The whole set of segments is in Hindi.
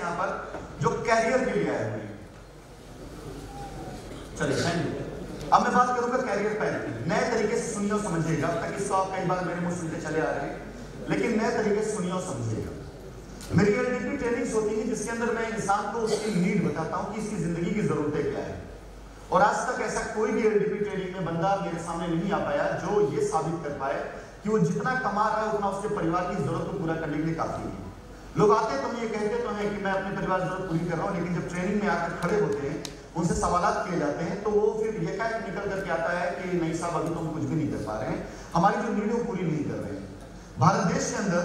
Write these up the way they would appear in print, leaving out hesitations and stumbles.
यहाँ पर जो कैरियर के लिए आए हुए हैं। चलिए थैंक यू। अब मैं बात करूंगा कैरियर पैथ की। नए तरीके से सुनिए और समझिएगा। अब तक इसको आप कई बार मेरे मुंह सुनते चले आ रहे हैं, लेकिन नए तरीके से सुनिए और समझिएगा। मेरी एलडीपी ट्रेनिंग्स होती है जिसके अंदर मैं इंसान को उसकी नीड बताता हूं कि इसकी जिंदगी की जरूरतें क्या है। और आज तक ऐसा कोई भी एलडीपी ट्रेनिंग में बंदा मेरे सामने नहीं आ पाया जो ये साबित कर पाए कि वो जितना कमा रहा है उतना उसके परिवार की जरूरत को पूरा करने के लिए काफी है। लोग आते तो ये कहते तो हैं कि मैं अपने परिवार की जरूरत पूरी कर रहा हूँ, लेकिन जब ट्रेनिंग में आकर खड़े होते हैं, उनसे सवालात किए जाते हैं, तो वो फिर ये क्या निकल करके आता है कि नहीं साहब अभी तो हम कुछ भी नहीं कर पा रहे हैं, हमारी जो नीड है वो पूरी नहीं कर रहे हैं। भारत देश के अंदर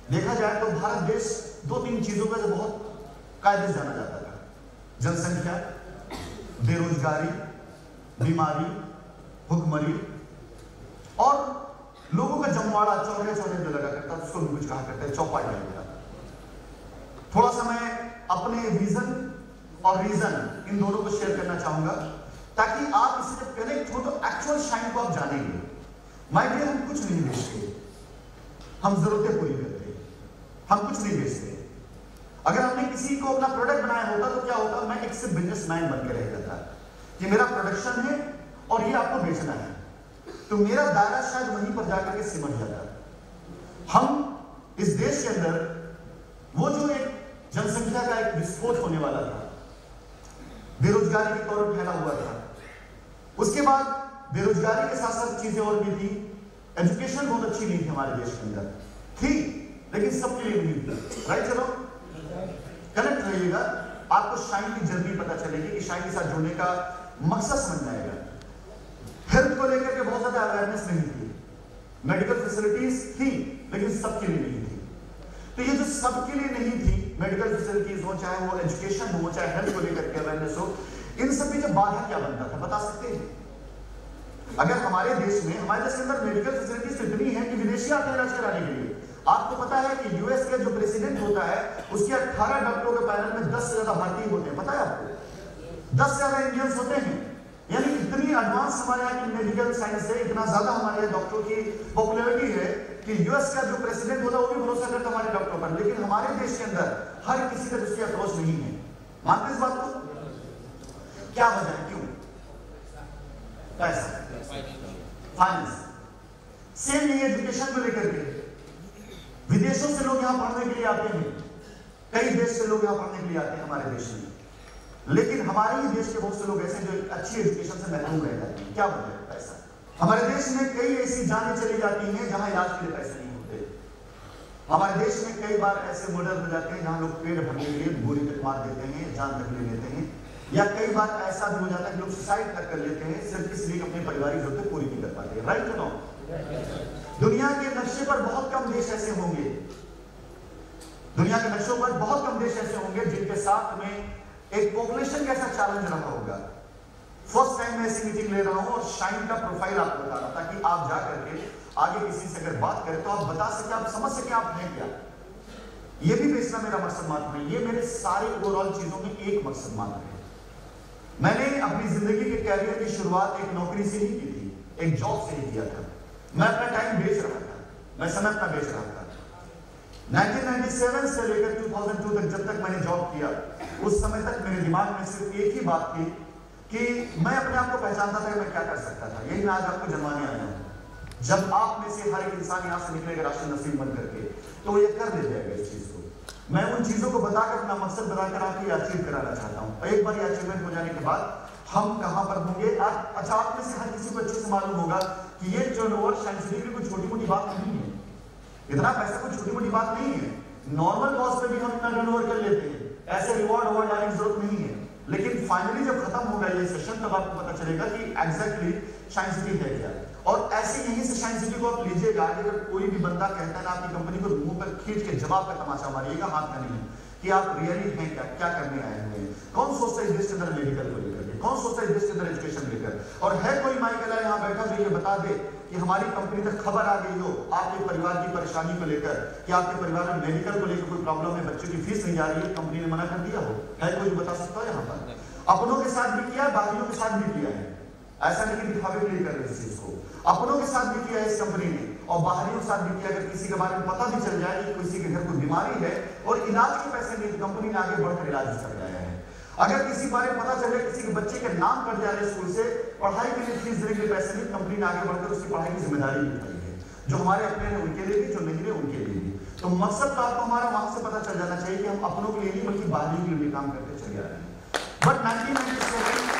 देखा जाए तो भारत देश 2-3 चीजों पर बहुत कायदे से जाना जाता था। जनसंख्या, बेरोजगारी, बीमारी, भुखमरी और लोगों का जमवाड़ा चौड़े चौड़े जो लगा करता था, उसको भी कुछ कहा करते हैं चौपाई लगा। थोड़ा सा मैं अपने विजन और रीजन इन दोनों को शेयर करना चाहूंगा ताकि आप इससे जब कनेक्ट हो तो एक्चुअल शाइन को आप जानेंगे। माय डियर, हम कुछ नहीं बेचते, हम जरूरतें पूरी करते हैं, हम कुछ नहीं बेचते। अगर हमने किसी को अपना प्रोडक्ट बनाया होता तो क्या होता, मैं एक सिर्फ बिजनेसमैन बन के रह जाता कि मेरा प्रोडक्शन है और ये आपको बेचना है, तो मेरा दायरा शायद वहीं पर जाकर के सिमट जाता। हम इस देश के अंदर वो जो एक जनसंख्या का एक विस्फोट होने वाला था, बेरोजगारी के तौर पर फैला हुआ था, उसके बाद बेरोजगारी के साथ साथ चीजें और भी थी। एजुकेशन बहुत अच्छी नहीं थी हमारे देश के अंदर, थी लेकिन सबके लिए नहीं थी। राइट, चलो कनेक्ट रहिएगा, आपको शाइन की जर्नी पता चलेगी कि शाइन के साथ जुड़ने का मकसद समझ में आएगा। हेल्थ को लेकर के बहुत ज्यादा अवेयरनेस नहीं थी, मेडिकल फैसिलिटीज थी लेकिन सबके लिए नहीं थी। तो ये जो सबके लिए नहीं थी, मेडिकल फैसिलिटीज हो, चाहे वो एजुकेशन हो, चाहे हेल्थ को लेकर के अवेयरनेस हो, इन सब की जब बाधा क्या बनता था बता सकते हैं? अगर हमारे देश में, हमारे देश के अंदर मेडिकल फैसिलिटीज इतनी है कि विदेशी आते हैं इलाज कराने के लिए। आपको पता है कि यूएस का जो प्रेसिडेंट होता है उसके 18 डॉक्टरों के पैनल में 10 से ज्यादा भारतीय होते हैं, पता है आपको? 10 से ज्यादा इंडियंस होते हैं। यानी इतनी एडवांस हमारे यहाँ की मेडिकल साइंस है, इतना ज्यादा हमारे डॉक्टरों की पॉपुलैरिटी है कि यूएस का जो प्रेसिडेंट होता है वो भी भरोसा करता है हमारे डॉक्टरों पर। लेकिन हमारे देश के अंदर हर किसी तक उसकी अप्रोच नहीं है। मानते इस बात को? क्या वजह है, क्यों? पैसा, फाइनेंस। सेम नहीं एजुकेशन को लेकर के, विदेशों से लोग यहां पढ़ने के लिए आते हैं, कई देश से लोग यहां पढ़ने के लिए आते हैं हमारे देश में, लेकिन हमारे ही देश के बहुत से लोग ऐसे जो अच्छी एजुकेशन से महरूम रह जाते हैं। क्या वजह है? पैसा। हमारे देश में कई ऐसी जानें चली जाती हैं जहां इलाज के लिए पैसे नहीं होते। हमारे देश में कई बार ऐसे मर्डर हो जाते हैं जहां लोग पेट भरने के लिए गोली तक मार देते हैं, जान तक ले लेते हैं, या कई बार ऐसा भी हो जाता है कि लोग सुसाइड तक कर लेते हैं सिर्फ इसलिए अपने परिवार की जरूरतें पूरी नहीं कर पाते। Right to know? दुनिया के नक्शे पर बहुत कम देश ऐसे होंगे, दुनिया के नक्शों पर बहुत कम देश ऐसे होंगे जिनके साथ में एक पॉपुलेशन का ऐसा चैलेंज रहा होगा। फर्स्ट टाइम मैं ऐसी मीटिंग ले रहा हूं और शाइन का प्रोफाइल आपको बता रहा था ताकि आप जा करके आगे किसी से अगर बात करें तो आप बता सके, आप समझ सके आप हैं क्या। ये भी बेचना मेरा मकसद मात्र नहीं, ये मेरे सारे ओवरऑल चीजों में एक मकसद मात्र है। मैंने अपनी जिंदगी के कैरियर की शुरुआत एक नौकरी से ही की थी, एक जॉब से ही किया था। मैं अपना टाइम बेच रहा था, मैं समय अपना बेच रहा था। 1997 से लेकर 2002 तक जब तक मैंने जॉब किया, उस समय तक मेरे दिमाग में सिर्फ एक ही बात थी कि मैं अपने आप को पहचानता था कि मैं क्या कर सकता था। यही मैं आज आपको जनवाने आया हूं। जब आप में से हर एक इंसान यहां से निकलेगा राशि नसीब बन करके, तो ये कर ले जाएगा इस चीज को। मैं उन चीजों को बताकर अपना मकसद बताकर आपको अचीव कराना चाहता हूं। और एक बार ये अचीवमेंट हो जाने के बाद हम कहां पर होंगे। अच्छा, आप में से हर किसी को अच्छे से मालूम होगा कि ये टर्नओवर शाइन सिटी की कोई छोटी मोटी बात नहीं है। इतना पैसा कोई छोटी मोटी बात नहीं है। नॉर्मल कॉस्ट पे भी हम इतना टर्नओवर कर लेते हैं, ऐसे रिवॉर्ड अवार्ड लाने की जरूरत नहीं है। लेकिन फाइनली जब खत्म होगा ये सेशन तब आपको पता चलेगा कि एग्जैक्टली शाइन सिटी है क्या। और ऐसे यहीं से शाइन सिटी को आप लीजिएगा। अगर कोई भी बंदा कहता है ना आपकी कंपनी को मुंह पर खींच के जवाब का तमाशा मारिएगा, हाथ का नहीं, कि आप रियली हैं क्या, क्या करने आए हुए हैं। कौन सोचता है इस देश के अंदर मेडिकल को लेकर, कौन सोचता है इस देश के अंदर एजुकेशन लेकर। और है कोई माइकल यहाँ बैठा जो ये बता दे कि हमारी कंपनी तक खबर आ गई हो आपके परिवार की परेशानी को लेकर कि आपके परिवार में मेडिकल को लेकर कोई प्रॉब्लम है, बच्चों की फीस नहीं जा रही है, कंपनी ने मना कर दिया हो? है कोई बता सकता है यहाँ पर? अपनों के साथ भी किया, बाकियों के साथ भी किया है। ऐसा नहीं कि दिखावे के लिए कर रहे इस चीज को, अपनों के साथ भी किया है इस कंपनी ने। और बाहरियों के साथ भी कि अगर किसी के बारे में पता भी चल जाए कि किसी के घर कोई बीमारी है और इलाज के पैसे नहीं, तो कंपनी ने आगे बढ़कर इलाज कर रहा है। अगर किसी बारे में पता चले किसी के बच्चे के नाम कट जा रहे स्कूल से, पढ़ाई के लिए फीस देने के लिए पैसे नहीं, कंपनी ने आगे बढ़कर उसकी पढ़ाई की जिम्मेदारी भी उठाई है। जो हमारे अपने हैं उनके लिए भी, जो नहीं है उनके लिए भी। तो मकसद तो आपको हमारा वहां से पता चल जाना चाहिए कि हम अपनों के लिए नहीं बल्कि बाहरी के लिए भी काम करते चले आ रहे हैं। बट 1997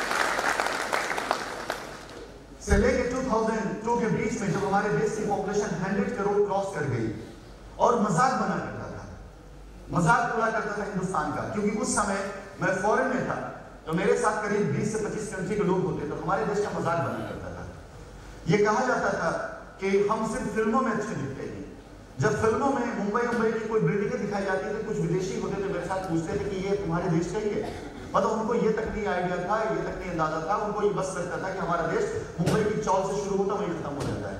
से लेकर 2002 के बीच में जब हमारे देश की पॉपुलेशन 100 करोड़ क्रॉस कर गई और मजाक बना करता था, मजाक उड़ा करता था हिंदुस्तान का, क्योंकि उस समय मैं फॉरेन में था तो मेरे साथ करीब 20 से 25 कंट्री के लोग होते, तो हमारे देश का मजाक बना करता था। यह कहा जाता था कि हम सिर्फ फिल्मों में अच्छे दिखते हैं। जब फिल्मों में मुंबई की कोई बिल्डिंगें दिखाई जाती थी, कुछ विदेशी होते थे मेरे साथ, पूछते थे कि ये तुम्हारे देश का ही है। मतलब उनको ये तक नहीं आइडिया था, ये तक नहीं अंदाजा था, उनको ये बस लगता था कि हमारा देश मुंबई की चौल से शुरू होता वहीं खत्म हो जाता है।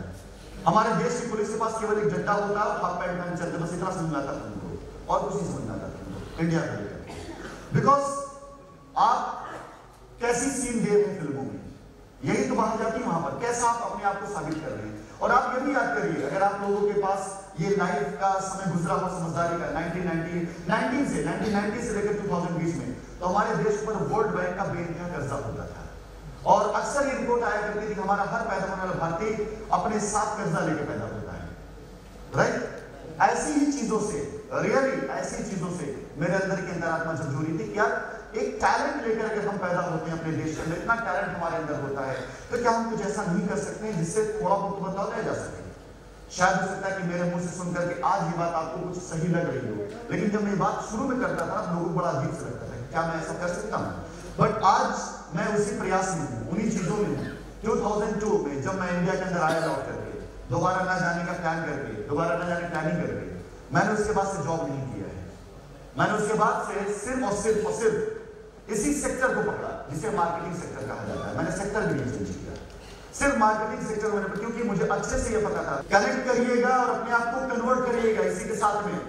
हमारे देश की पुलिस के पास केवल एक झंडा होता है, हाफ पैंट पहन चलते, बस इतना समझ आता था उनको और कुछ नहीं समझ आता था उनको इंडिया को लेकर। बिकॉज आप कैसी सीन दे रहे हैं फिल्मों में, यही तो बाहर जाती है वहां पर, कैसा आप अपने आप को साबित कर रहे हैं। और आप ये भी याद करिए, अगर आप लोगों के पास ये लाइफ का समय गुजरा हुआ समझदारी का 1990 से लेकर 2000 बीच में, तो हमारे देश पर वर्ल्ड बैंक का बेनकाब कर्जा होता था। और अक्सर ये रिपोर्ट आया करती थी कि हमारा हर पैदा होने वाला भारतीय अपने साथ कर्जा लेकर पैदा होता है, राइट। ऐसी ही चीजों से, रियली ऐसी चीजों से मेरे अंदर की अंतरात्मा जब जुड़ी थी कि यार एक टैलेंट लेकर अगर हम पैदा होते हैं अपने देश के अंदर, इतना टैलेंट हमारे अंदर होता है, तो क्या हम कुछ ऐसा नहीं कर सकते हैं जिससे थोड़ा बहुत बदलाव लाया जा सके। शायद हो सकता है कि मेरे मुंह से सुनकर के आज ये बात आपको कुछ सही लग रही हो, लेकिन जब मैं बात शुरू में करता था लोगों को बड़ा अजीब से लगता था, क्या मैं ऐसा कर सकता हूँ। बट आज मैं उसी प्रयास में हूँ, उन्हीं चीजों में हूँ। 2002 में जब मैं इंडिया के अंदर आया लौट करके, दोबारा ना जाने का प्लान करके, दोबारा ना जाने प्लानिंग करके, मैंने उसके बाद से जॉब नहीं किया है। मैंने उसके बाद से सिर्फ और सिर्फ इसी सेक्टर को पकड़ा जिसे मार्केटिंग सेक्टर कहा जाता है। मैंने सेक्टर भी नहीं चेंज किया, सिर्फ मार्केटिंग सेक्टर मैंने, क्योंकि मुझे अच्छे से यह पता था, कनेक्ट करिएगा और अपने आप को कन्वर्ट करिएगा इसी के साथ में।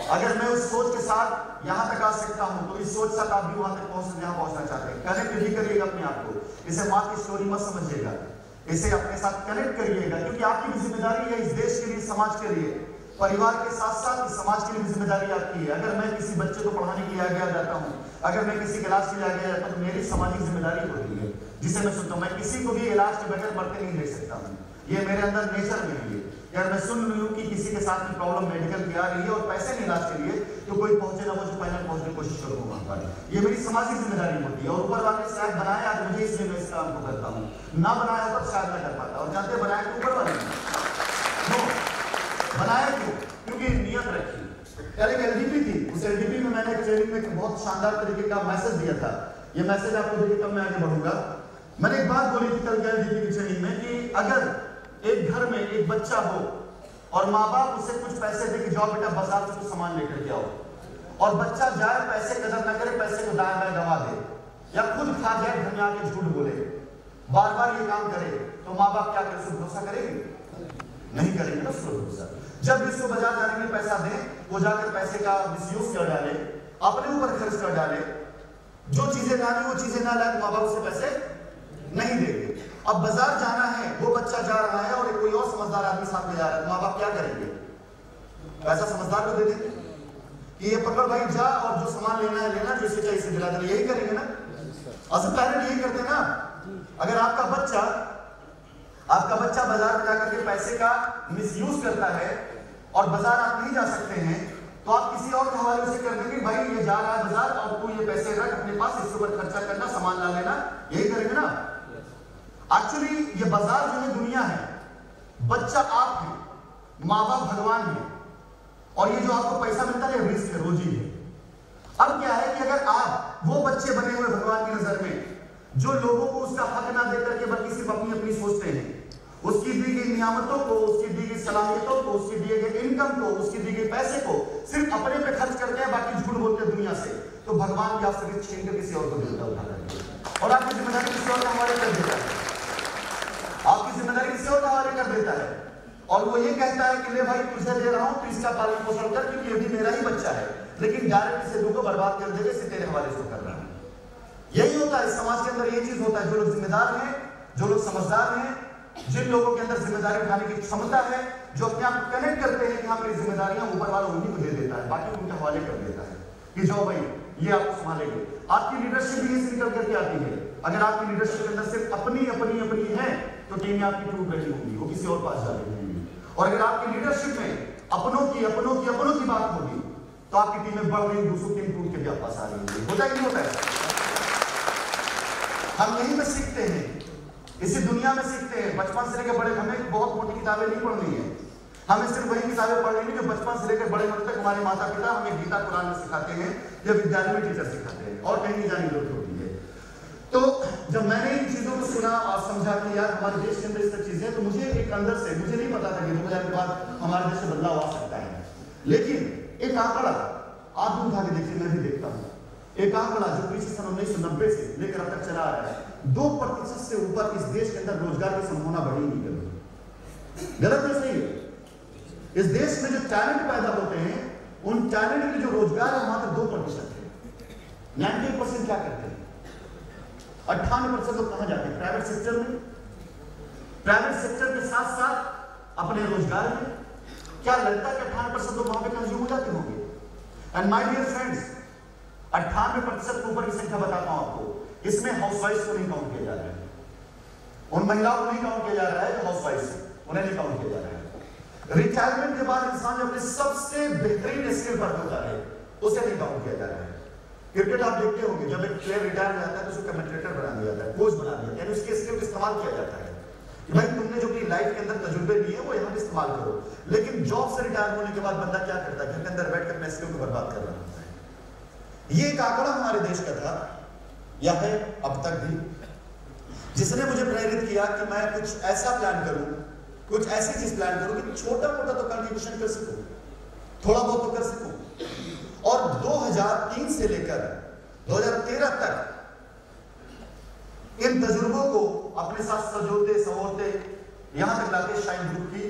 अगर मैं उस सोच के साथ यहां तक आ सकता हूं, तो इस सोच के साथ आप भी वहां तक जहां पहुंचना चाहते हैं। कनेक्ट भी करिएगा अपने आप को, इसे माँ की स्टोरी मत समझिएगा, इसे अपने साथ कनेक्ट करिएगा, क्योंकि आपकी भी जिम्मेदारी है इस देश के लिए, समाज के लिए, परिवार के साथ साथ समाज के लिए भी जिम्मेदारी आपकी है। अगर मैं किसी बच्चे को पढ़ाने के लिए आगे आ जाता हूँ, अगर मैं किसी इलाज के लिए आगे आ जाता हूँ, तो मेरी सामाजिक जिम्मेदारी होती है जिसे मैं सुनता हूँ। मैं किसी को भी इलाज के बगैर मरते नहीं देख सकता हूँ, ये मेरे अंदर नेचर में है। यार मैं सुन रही हूँ कि किसी के साथ में प्रॉब्लम मेडिकल की आ रही है और पैसे नहीं इलाज के लिए, तो कोई पहुंचे ना पहुंचे, पहले पहुंचने की कोशिश करूंगा वहां पर। ये मेरी सामाजिक जिम्मेदारी होती है। और ऊपर वाले ने शायद बनाया आज मुझे, इसलिए मैं इस काम को करता हूँ। ना बनाया होता शायद ना कर पाता। और जानते बनाया तो ऊपर वाले बनाया क्यों? क्योंकि नियत रखी। कल एक एलडीपी थी, उस एलडीपी में मैंने एक ट्रेनिंग में बहुत शानदार तरीके का मैसेज दिया था। ये मैसेज आपको देखिए तब मैं आगे बढ़ूंगा। मैंने एक बात बोली थी कल के एलडीपी की ट्रेनिंग में कि अगर एक घर में एक बच्चा हो और माँ बाप उसे कुछ पैसे दे कि जाओ बेटा बाजार से कुछ सामान लेकर के आओ, और बच्चा जाए पैसे कदर ना करे, पैसे को दाएं बाएं गवा दे या खुद खा जाए, घर में आके झूठ बोले, बार बार ये काम करे, तो माँ बाप क्या करें? भरोसा करेंगे? नहीं करेंगे ना भरोसा। जब इसको बाजार जाने के लिए पैसा दे, वो जाकर पैसे का मिसयूज कर डाले, अपने ऊपर खर्च कर डाले, जो चीजें लानी वो चीजें ना लाए, माँ बाप उसे पैसे नहीं देंगे। अब बाजार जाना है, वो बच्चा जा रहा है और कोई और समझदार आदमी सामने जा रहा है, तो माँ बाप क्या करेंगे? पैसा समझदार को दे देंगे कि ये पकड़ भाई जा और जो सामान लेना है लेना, जैसे चाहिए इसे दिला देना। यही करेंगे ना, असल पेरेंट यही करते ना। अगर आपका बच्चा बाजार में जाकर के पैसे का मिसयूज करता है और बाजार आप नहीं जा सकते हैं, तो आप किसी और के हवाले से कर देंगे, भाई ये जा रहा है बाजार और तू ये पैसे रख अपने पास, इसके ऊपर खर्चा करना, सामान ला लेना। यही करेंगे ना। एक्चुअली ये बाजार जो है दुनिया है, बच्चा आप है, माँ बाप भगवान है, और ये जो आपको पैसा मिलता है रिस्क है, रोजी है। अब क्या है कि अगर आप वो बच्चे बने हुए भगवान की नजर में जो लोगों को उसका हक ना देकर के बल्कि सिर्फ अपनी अपनी सोचते हैं, उसकी दी गई नियामतों को, उसकी दी गई सलाहियतों को, उसके दिए गए इनकम को, उसकी दी गई पैसे को सिर्फ अपने पे खर्च करते हैं, बाकी झूठ बोलते हैं दुनिया से, तो भगवान भी आपसे छीन कर किसी और को देता है और आपकी जिम्मेदारी किसी और का हवाले कर देता है। आपकी जिम्मेदारी किसी और का हवाले कर देता है और वो ये कहता है कि ले भाई तुझे दे रहा हूं, तो इसका पालन पोषण कर, क्योंकि ये भी मेरा ही बच्चा है, लेकिन डायरेक्ट इसे दो को बर्बाद कर देगा, इसे तेरे हवाले से कर रहा है। यही होता है इस समाज के अंदर, ये चीज होता है। जो लोग जिम्मेदार हैं, जो लोग समझदार हैं, जिन लोगों के अंदर जिम्मेदारी उठाने की क्षमता है, जो अपने आप को कनेक्ट करते हैं कि हाँ मेरी जिम्मेदारियां ऊपर वाला उन्हीं को दे देता है, बाकी उनके हवाले कर देता है कि जाओ भाई ये आप संभालेंगे। आपकी लीडरशिप भी इसी निकल करके आती है। अगर आपकी लीडरशिप के अंदर सिर्फ अपनी अपनी अपनी है तो टीम आपकी टूट रही होगी, वो किसी और पास जा रही होगी। और अगर आपकी लीडरशिप में अपनों की बात होगी तो आपकी टीम में बढ़ रही दूसरों टीम टूट के भी आप पास आ रही होगी। होता ही नहीं होता है। हम यहीं में सीखते हैं, इसी दुनिया में सीखते हैं। बचपन से लेकर बड़े, हमें बहुत मोटी किताबें नहीं पढ़नी है, हमें सिर्फ वही किताबें पढ़नी है जो बचपन से लेकर बड़े होने तक हमारे माता पिता हमें गीता कुरान में सिखाते हैं या विद्यालय में टीचर सिखाते हैं, और कहीं नहीं जाने की जरूरत होती है। तो जब मैंने इन चीजों को सुना और समझा कि यार हमारे देश के अंदर इस तरह चीजें, तो मुझे एक अंदर से, मुझे नहीं पता था कि 2000 के बाद हमारे देश में बदलाव आ सकता है। लेकिन एक आंकड़ा आप भी उठा के देखिए, मैं भी देखता हूँ, एक आंकड़ा जो पीछे सन 1990 से लेकर अब तक चला आ रहा है, 2% से ऊपर इस देश के अंदर रोजगार की संभावना बढ़ी नहीं कभी। गलत है, सही है। इस देश में जो टैलेंट पैदा होते हैं, उन टैलेंट के जो रोजगार है मात्र 2% है। 90% क्या करते हैं? 98% लोग कहां जाते हैं? प्राइवेट सेक्टर में। प्राइवेट सेक्टर के साथ साथ अपने रोजगार में। क्या लगता है कि 98% लोग वहां पे कंज्यूम हो जाते होंगे? एंड माय डियर फ्रेंड्स, 98% के ऊपर की संख्या बताता हूं आपको। इसमें हाउसवाइफ को नहीं काउंट किया जा रहा है, उन महिलाओं को नहीं काउंट किया जा रहा है जो हाउसवाइफ है, उन्हें नहीं काउंट किया जा रहा है। रिटायरमेंट के बाद इंसान जब अपने सबसे बेहतरीन स्किल पर होता है, उसे नहीं काउंट किया जा रहा है। क्रिकेट आप देखते होंगे, जब एक प्लेयर रिटायर हो जाता है तो उसको कमेंटेटर बना दिया जाता है, कोच बना दिया, यानी उसके स्किल का इस्तेमाल किया जाता है कि भाई तुमने जो अपनी लाइफ के अंदर तजुर्बे लिए वो यहाँ पे इस्तेमाल करो। लेकिन जॉब से रिटायर होने के बाद बंदा क्या करता है? घर के अंदर बैठकर अपने स्किल को बर्बाद कर रहा होता है। ये एक आंकड़ा हमारे देश का था, या है अब तक भी, जिसने मुझे प्रेरित किया कि मैं कुछ ऐसा प्लान करूं, कुछ ऐसी चीज प्लान करूं कि छोटा मोटा तो कंट्रीब्यूशन कर सकूं, थोड़ा बहुत तो कर सकूं। और 2003 से लेकर 2013 तक इन तजुर्बों को अपने साथ सजोते संवरते यहां तक लाके शाइन ग्रुप की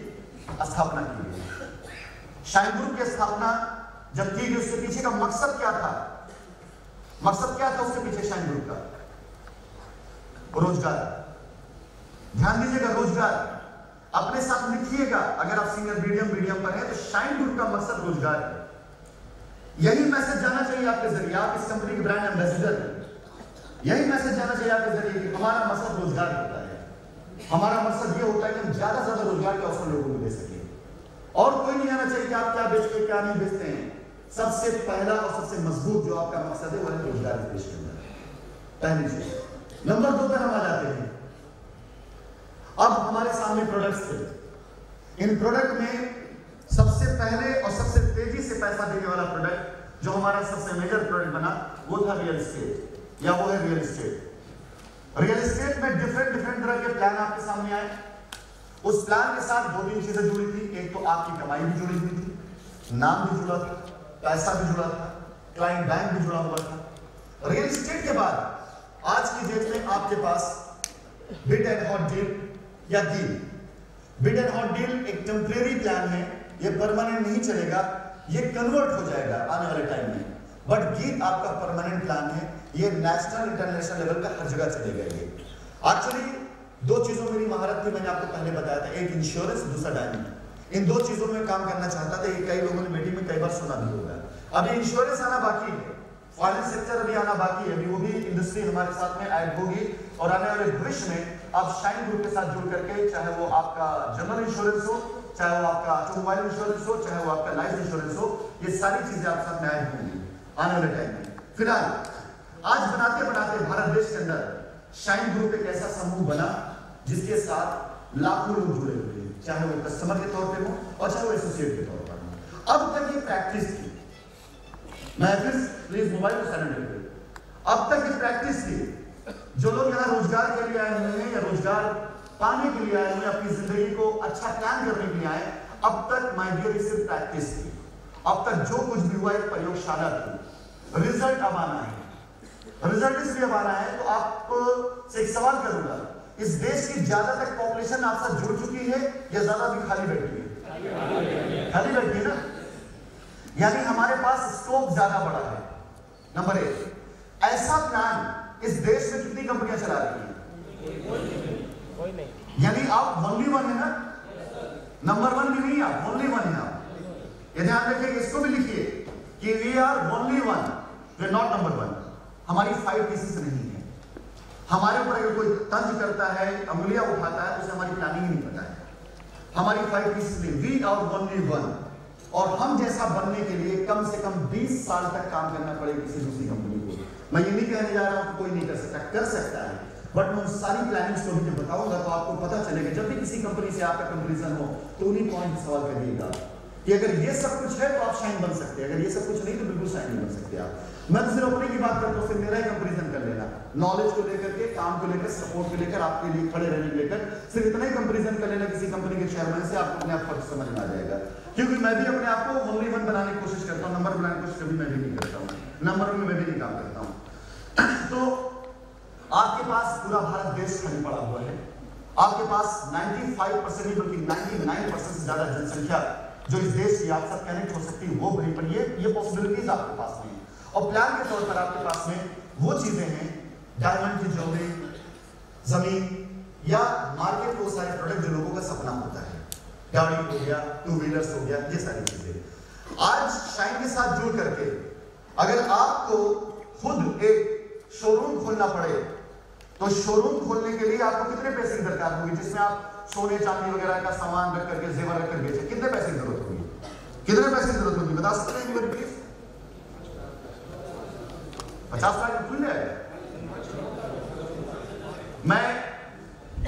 स्थापना की गई। शाइन ग्रुप की स्थापना जब की गई, उसके पीछे का मकसद क्या था? मकसद क्या था उसके पीछे शाइन ग्रुप का? रोजगार। ध्यान दीजिएगा, रोजगार। अपने साथ लिखिएगा, अगर आप सीनियर मीडियम पर हैं तो शाइन ग्रुप का मकसद रोजगार है। यही मैसेज जाना चाहिए आपके जरिए, आप इस कंपनी के ब्रांड एम्बेसडर हैं, यही मैसेज जाना चाहिए आपके जरिए कि हमारा मकसद रोजगार होता है। हमारा मकसद ये होता है कि हम ज्यादा से ज्यादा रोजगार के अवसर लोगों को दे सके। और कोई नहीं आना चाहिए कि आप क्या बेचते हैं क्या नहीं बेचते हैं। सबसे पहला और सबसे मजबूत जो आपका मकसद है वो है रोजगार इस देश के अंदर, पहली चीज। नंबर 2 पर हम आ जाते हैं। अब हमारे सामने प्रोडक्ट्स थे। इन प्रोडक्ट में सबसे पहले और सबसे तेजी से पैसा देने वाला प्रोडक्ट जो हमारा सबसे मेजर प्रोडक्ट बना वो था रियल एस्टेट, या वो है रियल एस्टेट। रियल एस्टेट में डिफरेंट तरह के प्लान आपके सामने आए। उस प्लान के साथ 2-3 चीजें जुड़ी थी। एक तो आपकी कमाई भी जुड़ी हुई थी, नाम भी जुड़ा था, पैसा भी जुड़ा था, क्लाइंट बैंक भी जुड़ा हुआ था। रियल एस्टेट के बाद आज की डेट में आपके पास बिड एंड हॉट डील या deal. Bid and hot deal एक टेम्परेरी प्लान है, ये परमानेंट नहीं चलेगा, ये कन्वर्ट हो जाएगा आने वाले टाइम में। बट गीत आपका परमानेंट प्लान है, ये नेशनल इंटरनेशनल लेवल का हर जगह चलेगा। ये एक्चुअली 2 चीजों मेरी महारत थी, मैंने आपको पहले बताया था, एक इंश्योरेंस, दूसरा डायमंड। इन 2 चीजों में काम करना चाहता था। ये कई लोगों ने मीटिंग में कई बार सुना भी होगा। अभी इंश्योरेंस आना बाकी है, फाइनेंस सेक्टर अभी आना बाकी है, अभी वो भी इंडस्ट्री हमारे साथ में ऐड होगी। और आने वाले भविष्य में आप शाइन ग्रुप के साथ जुड़ करके, चाहे वो आपका जनरल इंश्योरेंस हो, चाहे वो आपका ऑटोमोबाइल इंश्योरेंस हो, चाहे वो आपका लाइफ इंश्योरेंस हो, ये सारी चीजें आपके साथ में ऐड होंगी आने वाले टाइम में। फिलहाल आज बनाते बनाते भारत देश के अंदर शाइन ग्रुप एक ऐसा समूह बना जिसके साथ लाखों लोग जुड़े हुए हैं, चाहे वो कस्टमर के तौर पे हो और चाहे वो एसोसिएट के तौर पर हो। अब तक ये प्रैक्टिस थी, मैं फिर प्लीज मोबाइल को साइलेंट रखिए। अब तक ये प्रैक्टिस थी, जो लोग यहाँ रोजगार के लिए आए हुए हैं या रोजगार पाने के लिए आए हुए हैं, अपनी जिंदगी को अच्छा प्लान करने के लिए आए, अब तक माय डियर सिर्फ प्रैक्टिस थी। अब तक जो कुछ भी हुआ एक प्रयोगशाला थी। रिजल्ट अब आना है, रिजल्ट इसलिए अब आना है। तो आपसे एक सवाल करूंगा, इस देश की ज्यादातर पॉपुलेशन आपसे जुड़ चुकी है या ज्यादा भी खाली बैठी है? खाली बैठी है ना, यानी हमारे पास स्कोप ज्यादा बड़ा है। नंबर 1, ऐसा प्लान इस देश में कितनी कंपनियां चला रही हैं? कोई नहीं। यानी आप ओनली वन है ना, नंबर वन भी नहीं, आप ओनली वन है। ये ध्यान रखिए, इसको भी लिखिए कि we are only one, we are not number one. हमारी 5 पीसेस नहीं है। हमारे ऊपर अगर कोई तंज करता है, अंगुलियां उठाता है, तो उसे हमारी प्लानिंग ही नहीं पता है। हमारी 5 पीसेस नहीं, वी आर ओनली वन। और हम जैसा बनने के लिए कम से कम 20 साल तक काम करना पड़ेगा किसी दूसरी कंपनी को। मैं ये नहीं कहने जा रहा हूं कोई नहीं कर सकता है, बट मैं उन सारी प्लानिंग्स को भी जब बताऊंगा तो आपको पता चलेगा। जब भी किसी कंपनी से आपका कंपैरिजन हो तो उन्हीं पॉइंट सवाल करिएगा कि अगर ये सब कुछ है तो आप शाइन बन सकते हैं, अगर ये सब कुछ नहीं तो बिल्कुल शाइन नहीं बन सकते आप। मैं तो सिर्फ अपने की बात करता हूँ, फिर मेरा ही कंपैरिजन कर लेना, नॉलेज को लेकर के, काम को लेकर, सपोर्ट को लेकर, आपके लिए खड़े रहने को लेकर, सिर्फ इतना ही कंपैरिजन कर लेना किसी कंपनी के चेयरमैन से, आपको अपने आप फर्क समझ में आ जाएगा। क्योंकि मैं भी अपने आप को ओनली वन बनाने की कोशिश करता हूँ, नंबर बनाने की कोशिश कभी मैं भी नहीं करता हूँ, नंबर में मैं भी नहीं काम करता हूँ। तो आपके पास पूरा भारत देश खाली पड़ा हुआ है, आपके पास 95% नहीं बल्कि 99% से ज्यादा जनसंख्या जो इस देश की आप सब कनेक्ट हो सकती है, वो वहीं पर ये पॉसिबिलिटीज आपके पास में। और प्लान के तौर पर आपके पास में वो चीजें हैं, डायमंड की ज्वेलरी, जमीन या मार्केट, वो सारे प्रोडक्ट जो लोगों का सपना होता है, गाड़ी हो गया, 2 व्हीलर्स हो गया, ये सारी चीजें। आज शाइन के साथ जुड़ करके अगर आपको खुद एक शोरूम खोलना पड़े तो शोरूम खोलने के लिए आपको कितने पैसे की दरकार होगी, जिसमें आप सोने चांदी वगैरह का सामान रख करके, जेवर रख कर बेचे, कितने पैसे की जरूरत होगी, कितने पैसे की जरूरत होगी, बता सकते हैं प्लीज? 50 लाख खुल जाएगा। मैं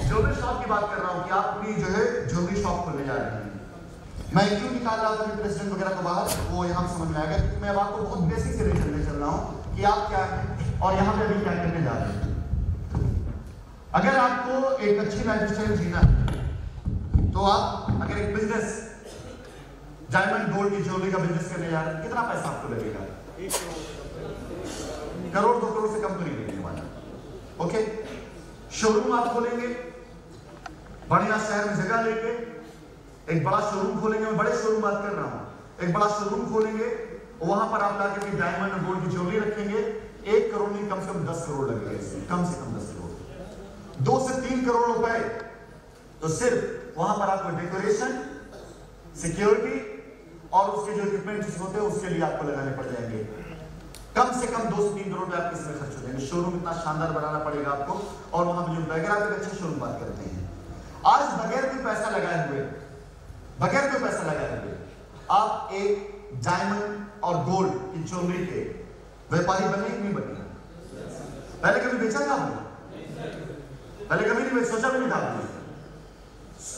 ज्वेलरी शॉप की बात कर रहा हूं कि आप अपनी जो है ज्वेलरी शॉप खोलने जा रहे हैं। मैं क्यों निकाल रहा था प्रेसिडेंट वगैरह को बाहर, वो यहां समझ में आएगा। मैं अब आपको बहुत बेसिक से लेकर चल रहा हूं कि आप क्या हैं और यहां पे अभी क्या करने जा रहे हैं। अगर आपको एक अच्छी लाइफस्टाइल जीना है तो आप अगर एक बिजनेस डायमंड गोल्ड की ज्वेलरी का बिजनेस करने जा रहे हैं, कितना पैसा आपको लगेगा? 1 करोड़ 2 करोड़ से कम तो नहीं लगने वाला। ओके, शोरूम आप खोलेंगे, बढ़िया शहर में जगह लेके एक बड़ा शोरूम खोलेंगे। मैं बड़े शोरूम बात कर रहा हूं, एक बड़ा शोरूम खोलेंगे, वहां पर आप लाके डायमंड और गोल्ड की ज्वेलरी रखेंगे। 1 करोड़ नहीं, कम से कम 10 करोड़ लगेगा इसमें, कम से कम 10 करोड़, 2 से 3 करोड़ रुपए तो सिर्फ वहां पर आपको डेकोरेशन, सिक्योरिटी और उसके जो इक्विपमेंट्स होते हैं उसके लिए आपको लगाने पड़ जाएंगे। कम से कम 2 से 3 करोड़ रुपए आपके इसमें खर्च हो जाएंगे। शोरूम इतना शानदार बनाना पड़ेगा आपको, और वहां पर जो बगैर आप एक अच्छे शोरूम बात करते हैं, आज बगैर कोई पैसा लगाए हुए, बगैर कोई पैसा लगाए हुए आप एक डायमंड और गोल्ड की ज्वेलरी के व्यापारी बने कि नहीं बने? पहले कभी बेचा था आपने? पहले कभी नहीं सोचा भी नहीं था आपने?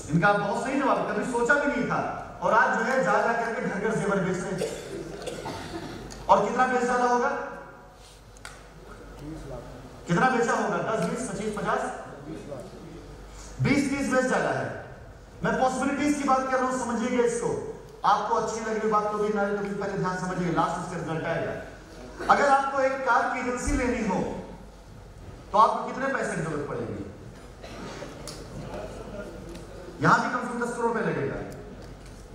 इनका बहुत सही जवाब, कभी सोचा भी नहीं था। और आज जो है जा करके घर घर जेवर बेच रहे हैं। और कितना बेच डाला होगा? कितना बेचा होगा? 10, 20, 25, 50, 20-30 बेच डाला है। मैं पॉसिबिलिटीज की बात कर रहा हूं, समझिएगा इसको। आपको अच्छी लग रही बात तो भी ना, तो पहले ध्यान समझिए, लास्ट उसका रिजल्ट आएगा। अगर आपको एक कार की एजेंसी लेनी हो तो आपको कितने पैसे की जरूरत पड़ेगी? यहां भी कम से कम 10 करोड़ रुपए लगेगा।